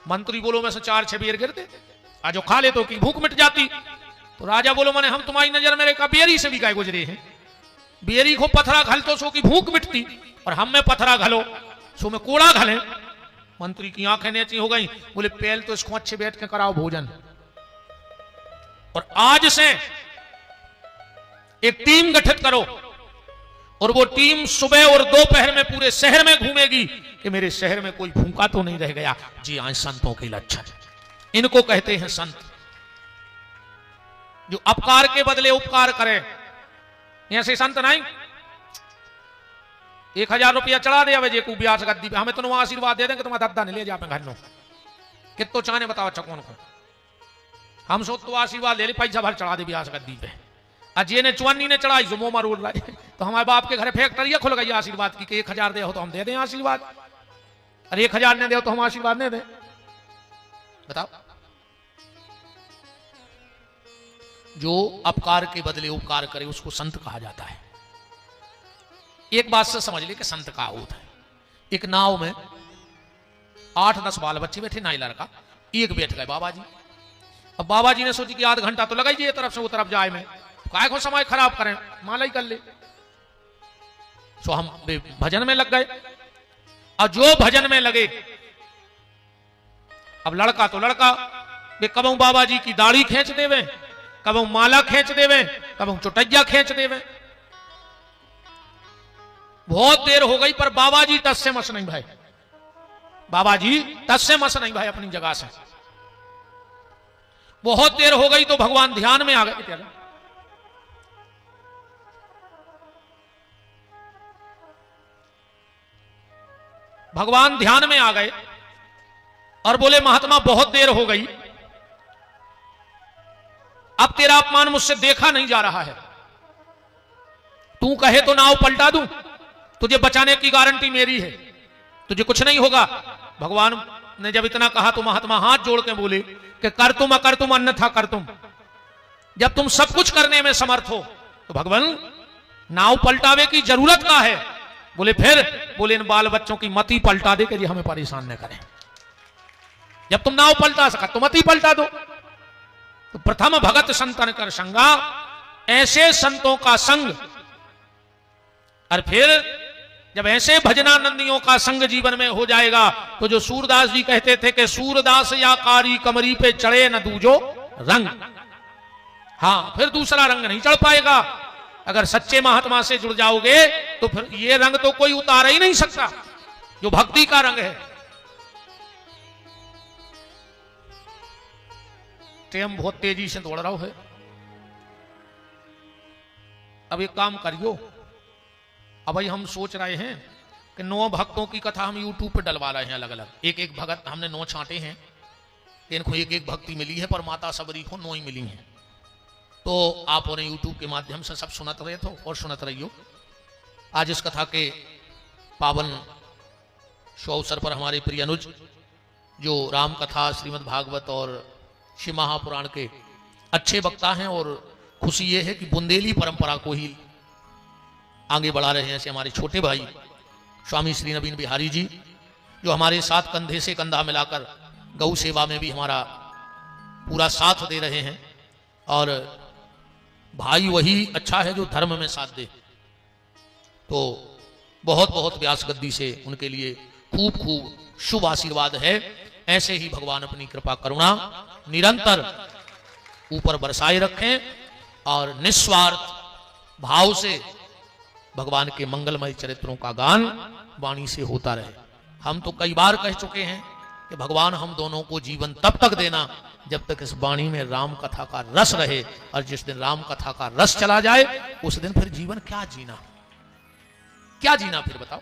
मंत्री बोलो में से 4-6 बेर गिरते, आज जो खा ले तो की भूख मिट जाती। तो राजा बोलो मैंने हम तुम्हारी नजर में रेखा बेरी से भी गाय गुजरे हैं, बेरी को पत्थरा घलतो सो की भूख मिटती, और हम में पत्थरा घलो सो में कोड़ा घले। मंत्री की आंखें नीची हो गई। बोले पहले तो इसको अच्छे बैठ के कराओ भोजन, और आज से एक टीम गठित करो, और वो टीम सुबह और दोपहर में पूरे शहर में घूमेगी कि मेरे शहर में कोई भूखा तो नहीं रह गया। जी हाँ, संतों के लक्षण, इनको कहते हैं संत, जो अपकार के बदले उपकार करे। ऐसे संत नहीं 1000 रुपया चढ़ा दे अवे जे को ब्यास गद्दी पे, हमें तो आशीर्वाद दे देंगे तुम्हारा दादा ने ले जा घर नो कि तो चाहने बताओ अच्छा कौन को हम सो तो आशीर्वाद ले ली पैसा भर चढ़ा दे ब्यास गद्दी पे। अजय ने चुन्नी ने चढ़ाई जो मोमा रोड रहा तो हमारे बाप के घर फैक्ट्री खुल गई आशीर्वाद की कि 1000 दे हो तो हम दे दें आशीर्वाद, अरे 1000 ने दे तो हम आशीर्वाद नहीं दे। बताओ, जो अपकार के बदले उपकार करे उसको संत कहा जाता है। एक बात से समझ ले कि संत का होता है। एक नाव में 8-10 बाल बच्चे बैठे, नाई लड़का, एक बैठ गए बाबा जी। अब बाबा जी ने सोची कि आध घंटा तो लगा ही तरफ से वो तरफ जाए में, काय को समय खराब करें, माला ही कर ले। सो हम भजन में लग गए। और जो भजन में लगे, अब लड़का तो लड़का, वे कबू बाबा जी की दाढ़ी खींच देवे, कबू माला खींच देवे, कबू चुटैया खींच देवे। बहुत देर हो गई पर बाबा जी तस से मस नहीं भाई, बाबा जी तस से मस नहीं भाई अपनी जगह से। बहुत देर हो गई तो भगवान ध्यान में आ गए। भगवान ध्यान में आ गए और बोले महात्मा बहुत देर हो गई, अब तेरा अपमान मुझसे देखा नहीं जा रहा है, तू कहे तो नाव पलटा दूं, तुझे बचाने की गारंटी मेरी है, तुझे कुछ नहीं होगा। भगवान ने जब इतना कहा तो महात्मा हाथ जोड़ के बोले कि कर तुम अकर तुम अन्यथा कर तुम, जब तुम सब कुछ करने में समर्थ हो तो भगवान नाव पलटावे की जरूरत का है। बोले फिर, बोले इन बाल बच्चों की मति पलटा दे कि जी हमें परेशान न करें, जब तुम नाव पलटा सका तो मति पलटा दो। तो प्रथम भगत संतन कर संगा, ऐसे संतों का संग, और फिर जब ऐसे भजनानंदियों का संग जीवन में हो जाएगा तो जो सूरदास जी कहते थे कि सूरदास या कारी कमरी पे चढ़े न दूजो रंग, हाँ फिर दूसरा रंग नहीं चढ़ पाएगा। अगर सच्चे महात्मा से जुड़ जाओगे तो फिर ये रंग तो कोई उतार ही नहीं सकता जो भक्ति का रंग है। टाइम बहुत तेजी से दौड़ रहा है। अब एक काम करियो, अब भाई हम सोच रहे हैं कि 9 भक्तों की कथा हम YouTube पे डलवा रहे हैं अलग अलग, एक एक भगत हमने 9 छांटे हैं, इनको एक एक भक्ति मिली है पर माता सबरी को 9 ही मिली हैं। तो आप उन्हें YouTube के माध्यम से सब सुनत रहे थे और सुनत रहियो। आज इस कथा के पावन शुभ अवसर पर हमारे प्रिय अनुज जो राम कथा, श्रीमद् भागवत और शिव महापुराण के अच्छे वक्ता हैं, और खुशी ये है कि बुंदेली परंपरा को ही आगे बढ़ा रहे हैं। ऐसे हमारे छोटे भाई स्वामी श्री नवीन बिहारी जी जो हमारे साथ कंधे से कंधा मिलाकर गौ सेवा में भी हमारा पूरा साथ दे रहे हैं, और भाई वही अच्छा है जो धर्म में साथ दे। तो बहुत बहुत व्यास गद्दी से उनके लिए खूब खूब शुभ आशीर्वाद है। ऐसे ही भगवान अपनी कृपा करुणा निरंतर ऊपर बरसाए रखें और निस्वार्थ भाव से भगवान के मंगलमय चरित्रों का गान वाणी से होता रहे। हम तो कई बार कह चुके हैं कि भगवान हम दोनों को जीवन तब तक देना जब तक इस वाणी में राम कथा का रस रहे, और जिस दिन राम कथा का रस चला जाए उस दिन फिर जीवन क्या जीना, क्या जीना फिर बताओ।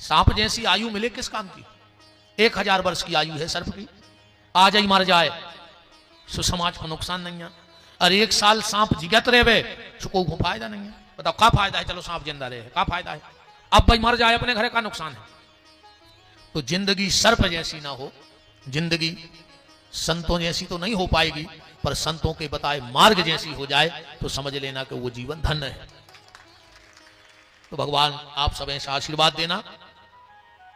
सांप जैसी आयु मिले किस काम की, 1000 वर्ष की आयु है सर्प की, आज ही मर जाए सो समाज को नुकसान नहीं है। और 1 साल सांप जिगत रहे सो को फायदा नहीं है। बताओ क्या फायदा है, चलो सांप जिंदा रहे क्या फायदा है, अब भाई मर जाए अपने घर का नुकसान है। तो जिंदगी सर्प जैसी ना हो, जिंदगी संतों जैसी तो नहीं हो पाएगी, पर संतों के बताए मार्ग जैसी हो जाए तो समझ लेना कि वो जीवन धन्य है। तो भगवान आप सब ऐसा आशीर्वाद देना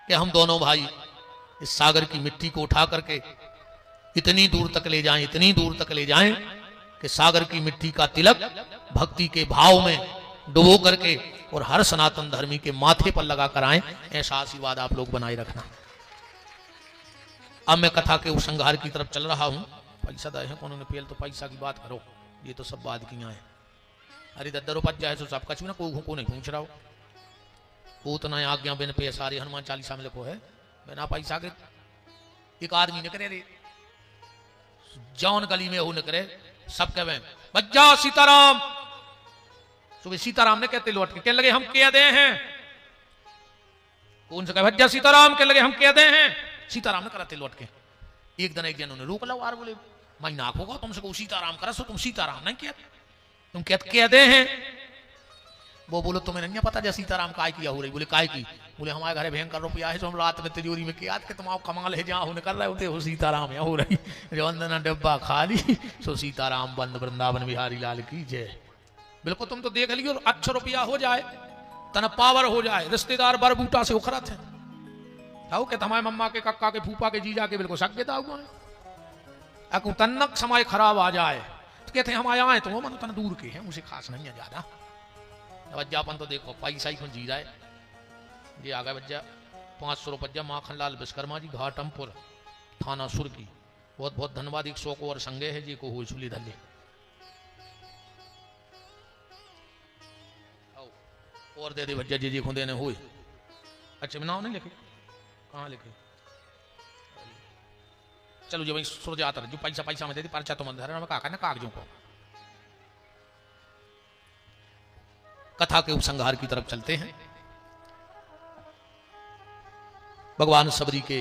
कि हम दोनों भाई इस सागर की मिट्टी को उठा करके इतनी दूर तक ले जाएं, इतनी दूर तक ले जाएं कि सागर की मिट्टी का तिलक भक्ति के भाव में डुबो करके और हर सनातन धर्मी के माथे पर लगा कर आए। ऐसा आशीर्वाद आप लोग बनाए रखना। अब मैं कथा के उपसंहार की तरफ चल रहा हूं। पैसा दे है कौन ने पेल तो पैसा की बात करो, ये तो सब बात किया है। अरे दद्दर उपज जाए सो सब कछु ना को नहीं पूछ रहा हो। उतना आज्ञा बिन पैसारे हनुमान चालीसा में लिखो है, बिना पैसा के एक आदमी न करे रे, जौन गली में हो न करे, सब कहे बज्जा सीताराम। सुबह सीताराम ने कहते लौट के कहने लगे हम कह दे हैं। कौन से कहे भज्जा सीताराम, कहने लगे हम कह दे हैं। सीताराम ने कराते लौट के एक जन उन्हें रोक लो यार, बोले मैं नाक होगा तुमसे को सीताराम करा सो, तुम सीताराम नहीं कहते, तुम कह दे हैं। वो बोलो तुम्हें नहीं पता जैसे सीताराम काय किया हो रही। बोले काय की? बोले हमारे घर भयंकर रुपया है, जो हम रात में तिजोरी में किया कि तुम कमाल है जहाँ कर रहे होते हो सीताराम यहाँ हो रही, जो अंदर डब्बा खाली सो सीताराम बंद वृंदावन बिहारी लाल की जय। बिल्कुल तुम तो देख लियो, अच्छा रुपया हो जाए, तना पावर हो जाए, रिश्तेदार बर बूटा से उखरत है, आओ के तुम्हारे मम्मा के कक्का के फूफा के जीजा के बिल्कुल सक्यता हुआ है। अकु तन्नक समय खराब आ जाए तो कहते हम आए आए तो वो मन तन दूर के हैं, मुझे खास नहीं है ज्यादा। वज्जापन तो देखो पैसा ही जी रहा है। ये आ गया बज्जा 500 रुपया माखन लाल विश्वकर्मा जी, घाटमपुर थाना सुरकी। बहुत बहुत धन्यवाद। 100 को और संगे है जी को हो सुली धल्ले और दे दे भज्जा जी खुदे ने हुई। अच्छा नाव नहीं लिखे, कहाँ लिखे? चलो जो भाई सुर जाता जो पैसा में दे दी पर्चा तो मंदिर में काका ना कागजों को। कथा के उपसंहार की तरफ चलते हैं। भगवान सबरी के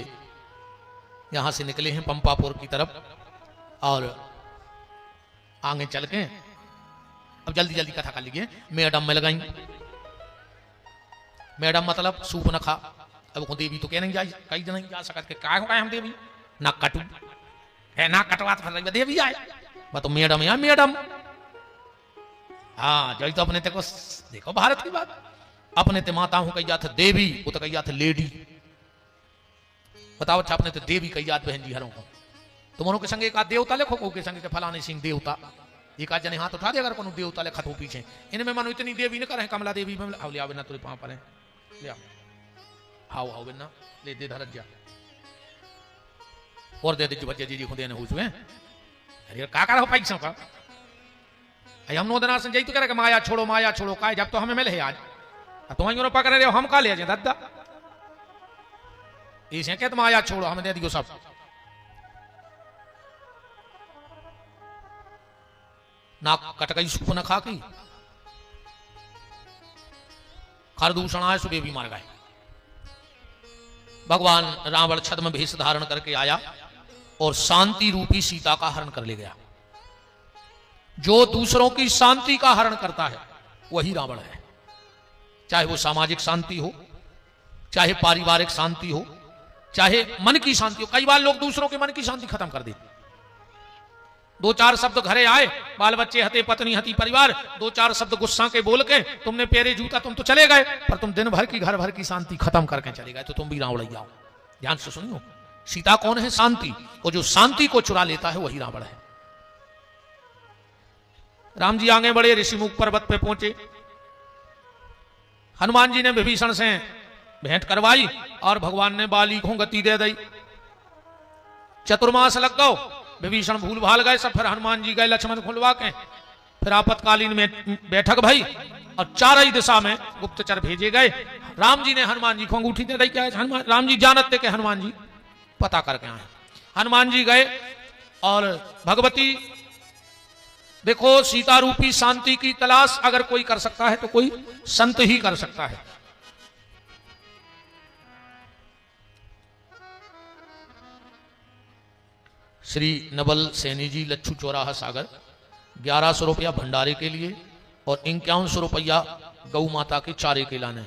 यहां से निकले हैं पंपापुर की तरफ और आगे चल के अब जल्दी जल्दी कथा कर लीजिए। मैडम में लगाई, मैडम मतलब सूप न खा। अब को देवी तो कह नहीं जा, कई नहीं जा सकत के काय हो हम देवी ना कटू है ना कटवा तो फिर देवी आए तो मैडम या मैडम। हाँ जो तो अपने ते को देखो भारत की बात, अपने ते माता हूं कही जात देवी, वो तो कही जात लेडी। बताओ अच्छा अपने ते देवी कही जात बहन जी हरों को। तुम्हारों के संगे एक आध देवता लिखो, को के संगे के फलाने सिंह देवता। एक आध जने हाथ उठा दे अगर कोनो देवता लिखा तो पीछे इनमें मानो इतनी देवी न करे। कमला देवी में ले आओ बिना तुरे पांव पर ले आओ, हाउ हाउ बिना ले दे धरत जा और दे दे बच्चे जी खुदे ने हुए। अरे का कर हो पैसा का हम नोदना से जई तो करे माया छोड़ो काय जब तो हमें मिले है आज तुम ही पकड़ रहे हो हम का ले जाए दादा इसे क्या माया छोड़ो हमें दे दियो सब। ना कटकई सूप न खा की खरदूषण आए सुबह भी मर गए। भगवान रावण छद्म भेष धारण करके आया और शांति रूपी सीता का हरण कर ले गया। जो दूसरों की शांति का हरण करता है वही रावण है, चाहे वो सामाजिक शांति हो, चाहे पारिवारिक शांति हो, चाहे मन की शांति हो। कई बार लोग दूसरों के मन की शांति खत्म कर देते। दो चार शब्द घरे आए, बाल बच्चे हते, पत्नी हती, परिवार, दो चार शब्द गुस्सा के बोल के तुमने पेरे जूता तुम तो चले गए, पर तुम दिन भर की घर भर की शांति खत्म करके चले गए तो तुम भी रावण ही जाओ। ध्यान से सुनियो, सीता कौन है? शांति। और जो शांति को चुरा लेता है वही रावण है। राम जी आगे बढ़े, ऋषिमुख पर्वत पे पहुंचे। हनुमान जी ने विभीषण से भेंट करवाई और भगवान ने बाली को गति दे दी। चतुर्मास लग गो, विभीषण भूल भाल गए सब। फिर हनुमान जी गए लक्ष्मण खुलवा के, फिर आपातकालीन में बैठक भई और चारों ही दिशा में गुप्तचर भेजे गए। राम जी ने हनुमान जी को अंगूठी दे दी। क्या हनुमान राम जी जानते कि हनुमान जी पता करके आए। हनुमान जी गए और भगवती देखो सीता रूपी शांति की तलाश अगर कोई कर सकता है तो कोई संत ही कर सकता है। श्री नवल सैनी जी, लच्छू चौराहा सागर, 1100 रुपया भंडारे के लिए और 5100 रुपया गौ माता के चारे के लाने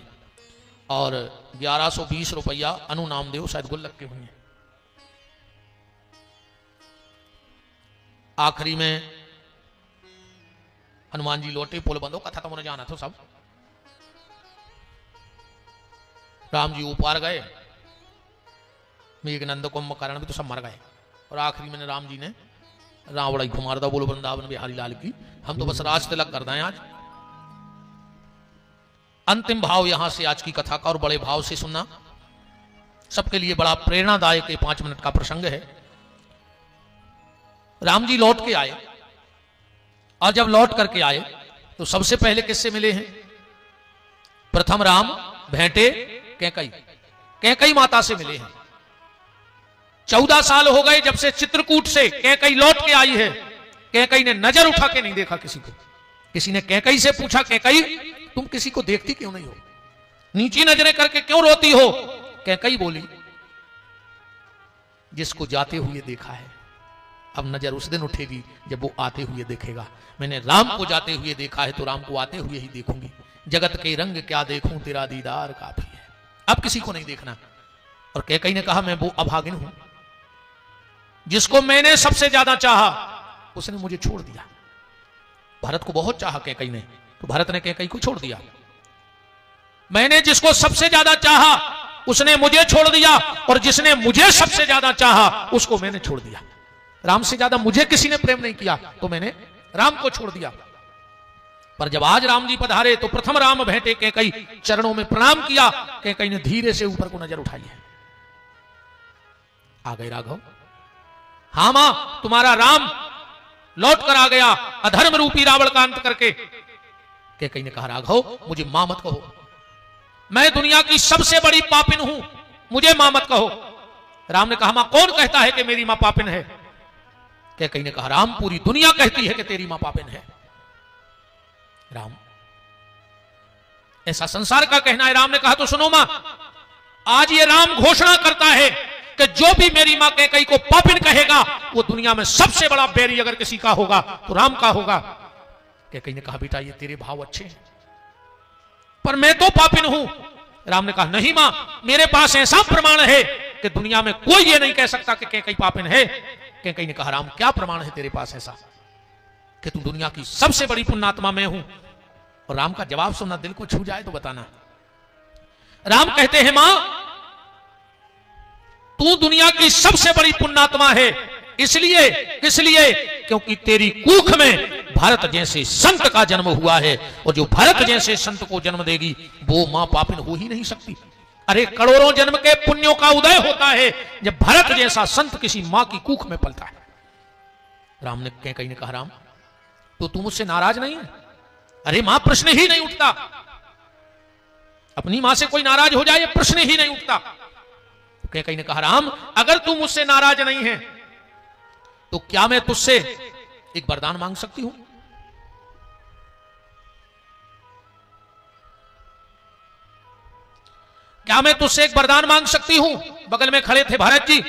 और 1120 रुपया अनु नामदेव शायद गुल्लक के हुए। आखिरी में हनुमान जी लौटे, पुल बंदो, कथा तो मुझे जाना था सब। राम जी ऊपर गए, मेघनंद कुंभकर्ण भी तो सब मर गए और आखिरी में राम जी ने रावण ही घुमार दा। बोलो वृंदावन बिहारी लाल की। हम तो बस राज तिलक कर दें आज। अंतिम भाव यहां से आज की कथा का और बड़े भाव से सुनना सबके लिए बड़ा प्रेरणादायक 5 मिनट का प्रसंग है। राम जी लौट के आए और जब लौट करके आए तो सबसे पहले किससे मिले हैं? प्रथम राम भेंटे कैकई, कैकई माता से मिले हैं। 14 साल हो गए जब से चित्रकूट से कैकई लौट के आई है। कैकई ने नजर उठा के नहीं देखा किसी को। किसी ने कैकई से पूछा, कैकई तुम किसी को देखती क्यों नहीं हो, नीची नजरें करके क्यों रोती हो? कैकई बोली, जिसको जाते हुए देखा है, अब नजर उस दिन उठेगी जब वो आते हुए देखेगा। मैंने राम को जाते हुए देखा है तो राम को आते हुए ही देखूंगी। जगत के रंग क्या देखूं, तेरा दीदार काफी है, अब किसी को नहीं देखना। और कैकई ने कहा, मैं वो अभागिन हूं जिसको मैंने सबसे ज्यादा चाहा, उसने मुझे छोड़ दिया। भरत को बहुत चाहा कैकई ने, तो भरत ने कैकई को छोड़ दिया। मैंने जिसको सबसे ज्यादा चाहा उसने मुझे छोड़ दिया, और जिसने मुझे सबसे ज्यादा चाहा उसको मैंने छोड़ दिया। राम से ज्यादा मुझे किसी ने प्रेम नहीं किया तो मैंने राम को छोड़ दिया। पर जब आज राम जी पधारे तो प्रथम राम भेंटे कैकई, चरणों में प्रणाम किया। कैकई ने धीरे से ऊपर को नजर उठाई है। आ गए राघव? हां मां, तुम्हारा राम लौट कर आ गया, अधर्म रूपी रावण का अंत करके। कैकई ने कहा, राघव मुझे मां मत कहो, मैं दुनिया की सबसे बड़ी पापिन हूं, मुझे मां मत कहो। राम ने कहा, मां कौन कहता है कि मेरी मां पापिन है? कैकई ने कहा, राम पूरी दुनिया कहती है कि तेरी मां पापिन है। राम, ऐसा संसार का कहना है। राम ने कहा, तो सुनो मां, आज ये राम घोषणा करता है कि जो भी मेरी मां कैकई को पापिन कहेगा वो दुनिया में सबसे बड़ा बैरी अगर किसी का होगा तो राम का होगा। कैकई ने कहा, बेटा ये तेरे भाव अच्छे हैं, पर मैं तो पापिन हूं। राम ने कहा, नहीं मां, मेरे पास ऐसा प्रमाण है कि दुनिया में कोई ये नहीं कह सकता कि कैकई पापिन है। कैकई ने कहा, राम क्या प्रमाण है तेरे पास ऐसा कि तू दुनिया की सबसे बड़ी पुण्यात्मा मैं हूं? और राम का जवाब सुनना दिल को छू जाए तो बताना। राम कहते हैं, मां तू दुनिया की सबसे बड़ी पुण्यात्मा है इसलिए क्योंकि तेरी कुख में भरत जैसे संत का जन्म हुआ है, और जो भरत जैसे संत को जन्म देगी वो मां पापिन हो ही नहीं सकती। अरे करोड़ों जन्म के पुण्यों का उदय होता है जब भरत जैसा संत किसी मां की कुख में पलता है। राम ने कैकई ने कहा, राम तो तू मुझसे नाराज नहीं है? अरे मां, प्रश्न ही नहीं उठता, अपनी मां से कोई नाराज हो जाए प्रश्न ही नहीं उठता। कैकई ने कहा, राम अगर तू मुझसे नाराज नहीं है तो क्या मैं तुझसे एक वरदान मांग सकती हूं? क्या मैं तुझसे एक वरदान मांग सकती हूं? बगल में खड़े थे भरत जी।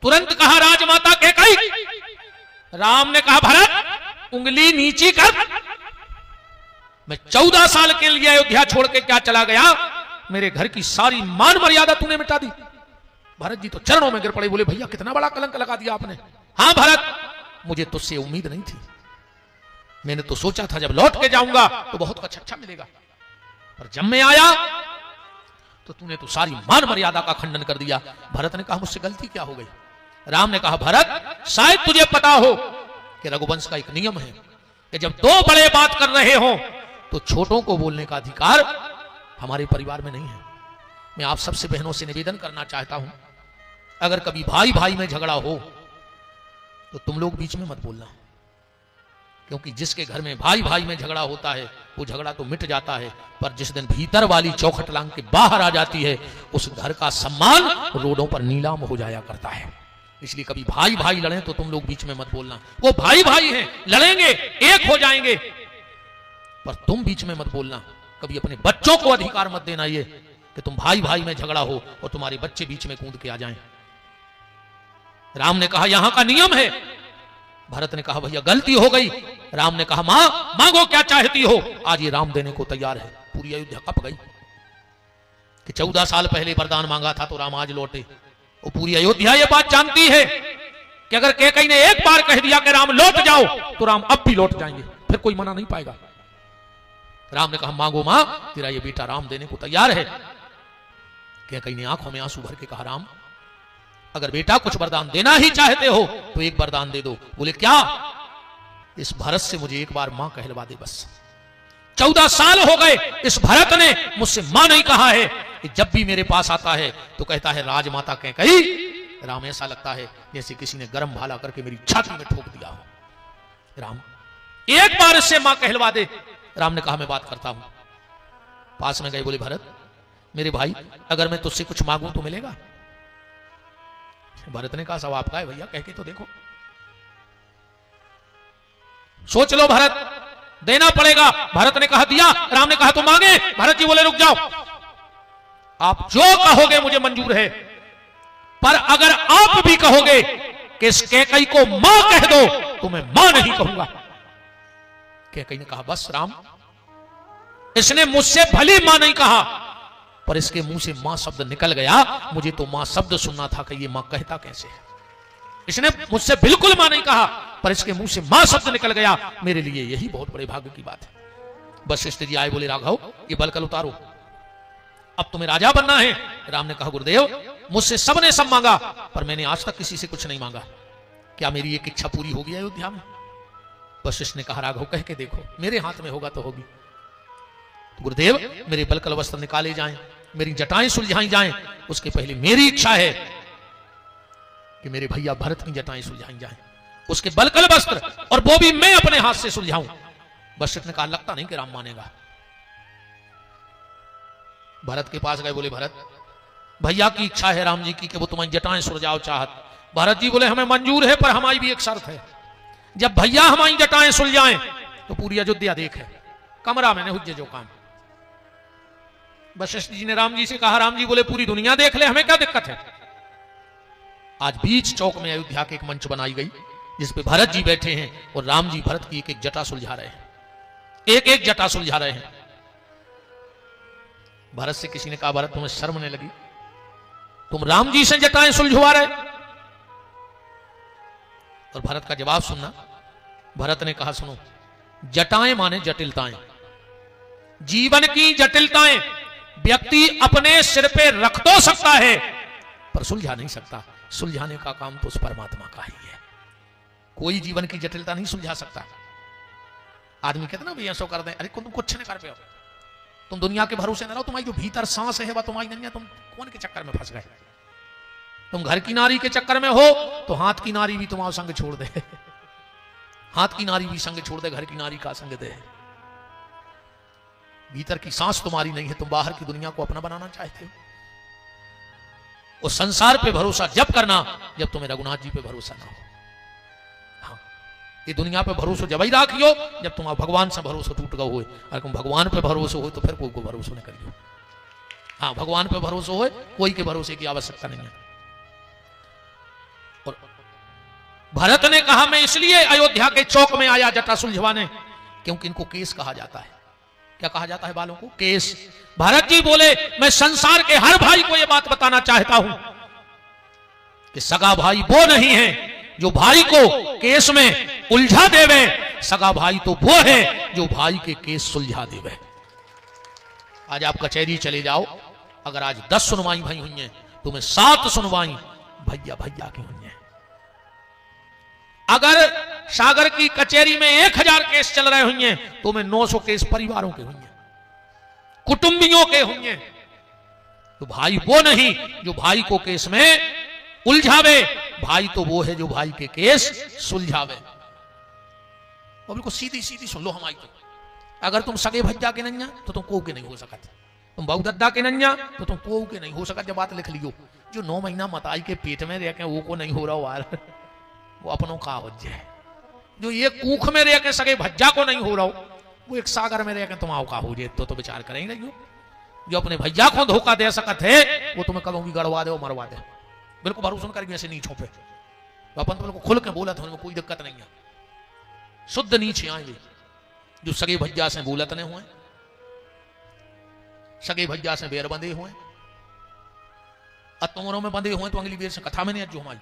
तुरंत कहा, राजमाता कैकई। राम ने कहा, भरत उंगली नीची कर, मैं 14 साल के लिए अयोध्या छोड़ के क्या चला गया, मेरे घर की सारी मान मर्यादा तूने मिटा दी। भरत जी तो चरणों में गिर पड़े, बोले भैया कितना बड़ा कलंक लगा दिया आपने। हां भरत, मुझे तुझसे उम्मीद नहीं थी, मैंने तो सोचा था जब लौट के जाऊंगा तो बहुत कुछ अच्छा मिलेगा, पर जब मैं आया तो तूने तो सारी मान मर्यादा का खंडन कर दिया। भरत ने कहा, मुझसे गलती क्या हो गई? राम ने कहा, भरत शायद तुझे पता हो कि रघुवंश का एक नियम है कि जब दो बड़े बात कर रहे हो तो छोटों को बोलने का अधिकार हमारे परिवार में नहीं है। मैं आप सबसे बहनों से निवेदन करना चाहता हूं, अगर कभी भाई भाई में झगड़ा हो तो तुम लोग बीच में मत बोलना, क्योंकि जिसके घर में भाई भाई में झगड़ा होता है वो झगड़ा तो मिट जाता है, पर जिस दिन भीतर वाली चौखट लांग के बाहर आ जाती है उस घर का सम्मान रोडों पर नीलाम हो जाया करता है। इसलिए कभी भाई भाई लड़े तो तुम लोग बीच में मत बोलना। वो भाई भाई हैं, लड़ेंगे, एक हो जाएंगे, पर तुम बीच में मत बोलना। कभी अपने बच्चों को अधिकार मत देना ये कि तुम भाई भाई में झगड़ा हो और तुम्हारे बच्चे बीच में कूद के आ जाएं। राम ने कहा, यहां का नियम है। भरत ने कहा, भैया गलती हो गई। राम ने कहा, मां मांगो क्या चाहती हो, आज ये राम देने को तैयार है। पूरी अयोध्या कप गई कि 14 साल पहले वरदान मांगा था तो राम आज लौटे। वो पूरी अयोध्या ये बात जानती है कि अगर कैकई ने एक बार कह दिया कि राम लौट जाओ तो राम अब भी लौट जाएंगे, फिर कोई मना नहीं पाएगा। राम ने कहा, मांगो मां, तेरा ये बेटा राम देने को तैयार है। कैकई ने आंखों में आंसू भर के कहा, राम अगर बेटा कुछ वरदान देना ही चाहते हो तो एक वरदान दे दो। बोले क्या? इस भरत से मुझे एक बार मां कहलवा दे बस। 14 साल हो गए इस भरत ने मुझसे मां नहीं कहा है कि जब भी मेरे पास आता है तो कहता है राजमाता कैकई। राम ऐसा लगता है जैसे किसी ने गर्म भाला करके मेरी छाती में ठोक दिया हो। राम एक बार इससे मां कहलवा दे। राम ने कहा मैं बात करता हूं। पास में गए, बोले भरत मेरे भाई, अगर मैं तुझसे कुछ मांगू तो मिलेगा? भरत ने कहा सब आपका है भैया, कह के तो देखो, सोच लो भरत, देना पड़ेगा। भरत ने कहा दिया। राम ने कहा तो मांगे। भरत जी बोले रुक जाओ, आप जो कहोगे मुझे मंजूर है, पर अगर आप भी कहोगे कि इस कैकई को मां कह दो तो मैं मां नहीं कहूंगा। कैकई ने कहा बस राम, इसने मुझसे भली मां नहीं कहा, पर इसके मुंह से मां शब्द निकल गया। मुझे तो मां शब्द सुनना था कि ये मां कहता कैसे है। इसने मुझसे बिल्कुल मां नहीं कहा, पर इसके मुंह से मां शब्द निकल गया। मेरे लिए यही बहुत बड़े भाग्य की बात है। वशिष्ठ जी आए, बोले राघव ये बलकल उतारो, अब तुम्हें राजा बनना है। राम ने कहा गुरुदेव मुझसे सबने सब मांगा, पर मैंने आज तक किसी से कुछ नहीं मांगा। क्या मेरी एक इच्छा पूरी होगी अयोध्या में? वशिष्ठ ने कहा राघव कह के देखो, मेरे हाथ में होगा तो होगी। तो गुरुदेव मेरे बलकल वस्त्र निकाले जाएं, मेरी जटाएं सुलझाई जाएं, उसके पहले मेरी इच्छा है कि मेरे भैया भरत की जटाएं सुलझाई जाएं, उसके बलकल वस्त्र, और वो भी मैं अपने हाथ से सुलझाऊं। वशिष्ठ ने कहा लगता नहीं कि राम मानेगा। भरत के पास गए, बोले भरत भैया की इच्छा है राम जी की कि वो तुम्हारी जटाएं सुलझाओ चाहत। भरत जी बोले हमें मंजूर है, पर हमारी भी एक शर्त है, जब भैया हमारी जटाएं सुलझाएं तो पूरी अयोध्या देखे, कमरा में हुज्जे जो काम। वशिष्ठ जी ने राम जी से कहा, राम जी बोले पूरी दुनिया देख ले, हमें क्या दिक्कत है। आज बीच चौक में अयोध्या के एक मंच बनाई गई, जिसपे भरत जी बैठे हैं और राम जी भरत की एक एक जटा सुलझा रहे हैं, एक एक जटा सुलझा रहे हैं। भरत से किसी ने कहा भरत तुम्हें शर्म नहीं लगी, तुम राम जी से जटाएं सुलझवा रहे? और भरत का जवाब सुनना। भरत ने कहा सुनो, जटाएं माने जटिलताएं, जीवन की जटिलताएं व्यक्ति अपने सिर पे रख तो सकता है, पर सुलझा नहीं सकता। सुलझाने का काम तो उस परमात्मा का ही है। कोई जीवन की जटिलता नहीं सुलझा सकता। आदमी कहते ना भैया सो कर दे, अरे तुम कुछ नहीं कर पे हो, तुम दुनिया के भरोसे न रहो, तुम्हारी जो भीतर सांस है वह तुम्हारी नहीं है, तुम कौन के चक्कर में फंस गए। तुम घर की नारी के चक्कर में हो तो हाथ की नारी भी तुम्हारा संग छोड़ दे, हाथ की नारी भी संग छोड़ दे, घर की नारी का संग दे। भीतर की सांस तुम्हारी नहीं है, तुम बाहर की दुनिया को अपना बनाना चाहते हो। उस संसार पे भरोसा जब करना जब तुम्हें रघुनाथ जी पे भरोसा ना हो। हाँ, ये दुनिया पे भरोसा जब ही राखियो जब तुम्हारा भगवान से भरोसा टूट गया हो। अगर तुम भगवान पे भरोसा हो तो फिर कोई को भरोसा नहीं करियो। हाँ, भगवान पे भरोसा हो, कोई के भरोसे की आवश्यकता नहीं है। और भरत ने कहा मैं इसलिए अयोध्या के चौक में आया जटा सुलझवाने, क्योंकि इनको केस कहा जाता है। क्या कहा जाता है बालों को? केस। भरत जी बोले मैं संसार के हर भाई को यह बात बताना चाहता हूं कि सगा भाई वो नहीं है जो भाई को केस में उलझा देवे, सगा भाई तो वो है जो भाई के केस सुलझा देवे। आज आप कचहरी चले जाओ, अगर आज 10 सुनवाई भाई हुई हैं तो मैं 7 सुनवाई भैया भैया की हुई हैं। अगर सागर की कचहरी में 1000 केस चल रहे हुए हैं तो मैं 900 केस परिवारों के हुए, कुटुंबियों के हुए। तो भाई वो नहीं जो भाई को केस में उलझावे, भाई तो वो है जो भाई के केस सुलझावे। और बिल्कुल सीधी सीधी सुन लो हमारी तो, अगर तुम सगे भज्जा के नहीं तो तुम को के नहीं हो सकत, तुम बहुदद्दा के नहीं तो तुम को के नहीं हो सकत। जब बात लिख लियो, जो 9 महीना मताई के पेट में रह के वो को नहीं हो रहा वार, वो अपनों का वजह है। जो ये कूख में रह के सगे भज्जा को नहीं हो रहा हो, वो एक सागर में रह के तुम आओ का हो जाए तो विचार करें नहीं। जो अपने भैया को धोखा दे सकत है वो तुम्हें कदों भी गड़वा दे और मरवा दे। बिल्कुल भरोसा करके ऐसे नहीं छोपे, अपन तुमको खुल के बोला था, उनमें कोई दिक्कत नहीं है। शुद्ध नीचे आएंगे जो सगे भज्जा से बोलत नहीं हुए, सगे भज्जा से बेर बंधे हुए, तुमरों में बंधे हुए तो अगली बेर से कथा में नहीं अज्जो हमारी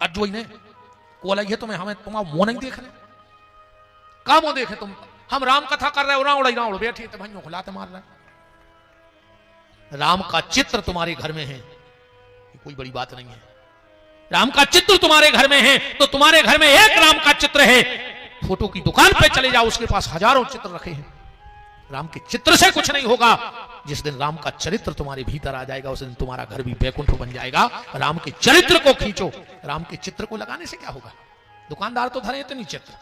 अज्जो ही नहीं को लगी है तुम्हें, हमें तुम्हारा मुंह नहीं देख रहे, का मुंह देखे तुम? हम राम कथा कर रहे हो, रावण रावण बैठे तो भाइयों को लाते मार रहे। राम का चित्र तुम्हारे घर में है, कोई बड़ी बात नहीं है। राम का चित्र तुम्हारे घर में है तो तुम्हारे घर में एक राम का चित्र है। फोटो की दुकान पे चले जाओ, उसके पास हजारों चित्र रखे हैं। राम के चित्र से कुछ नहीं होगा। जिस दिन राम का चरित्र तुम्हारे भीतर आ जाएगा उस दिन तुम्हारा घर भी बैकुंठ बन जाएगा। राम के चरित्र को खींचो, राम के चित्र को लगाने से क्या होगा? दुकानदार तो धरे इतनी चित्र,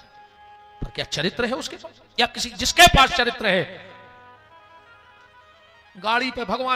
पर क्या चरित्र है उसके पास? या किसी जिसके पास चरित्र है, गाड़ी पे भगवान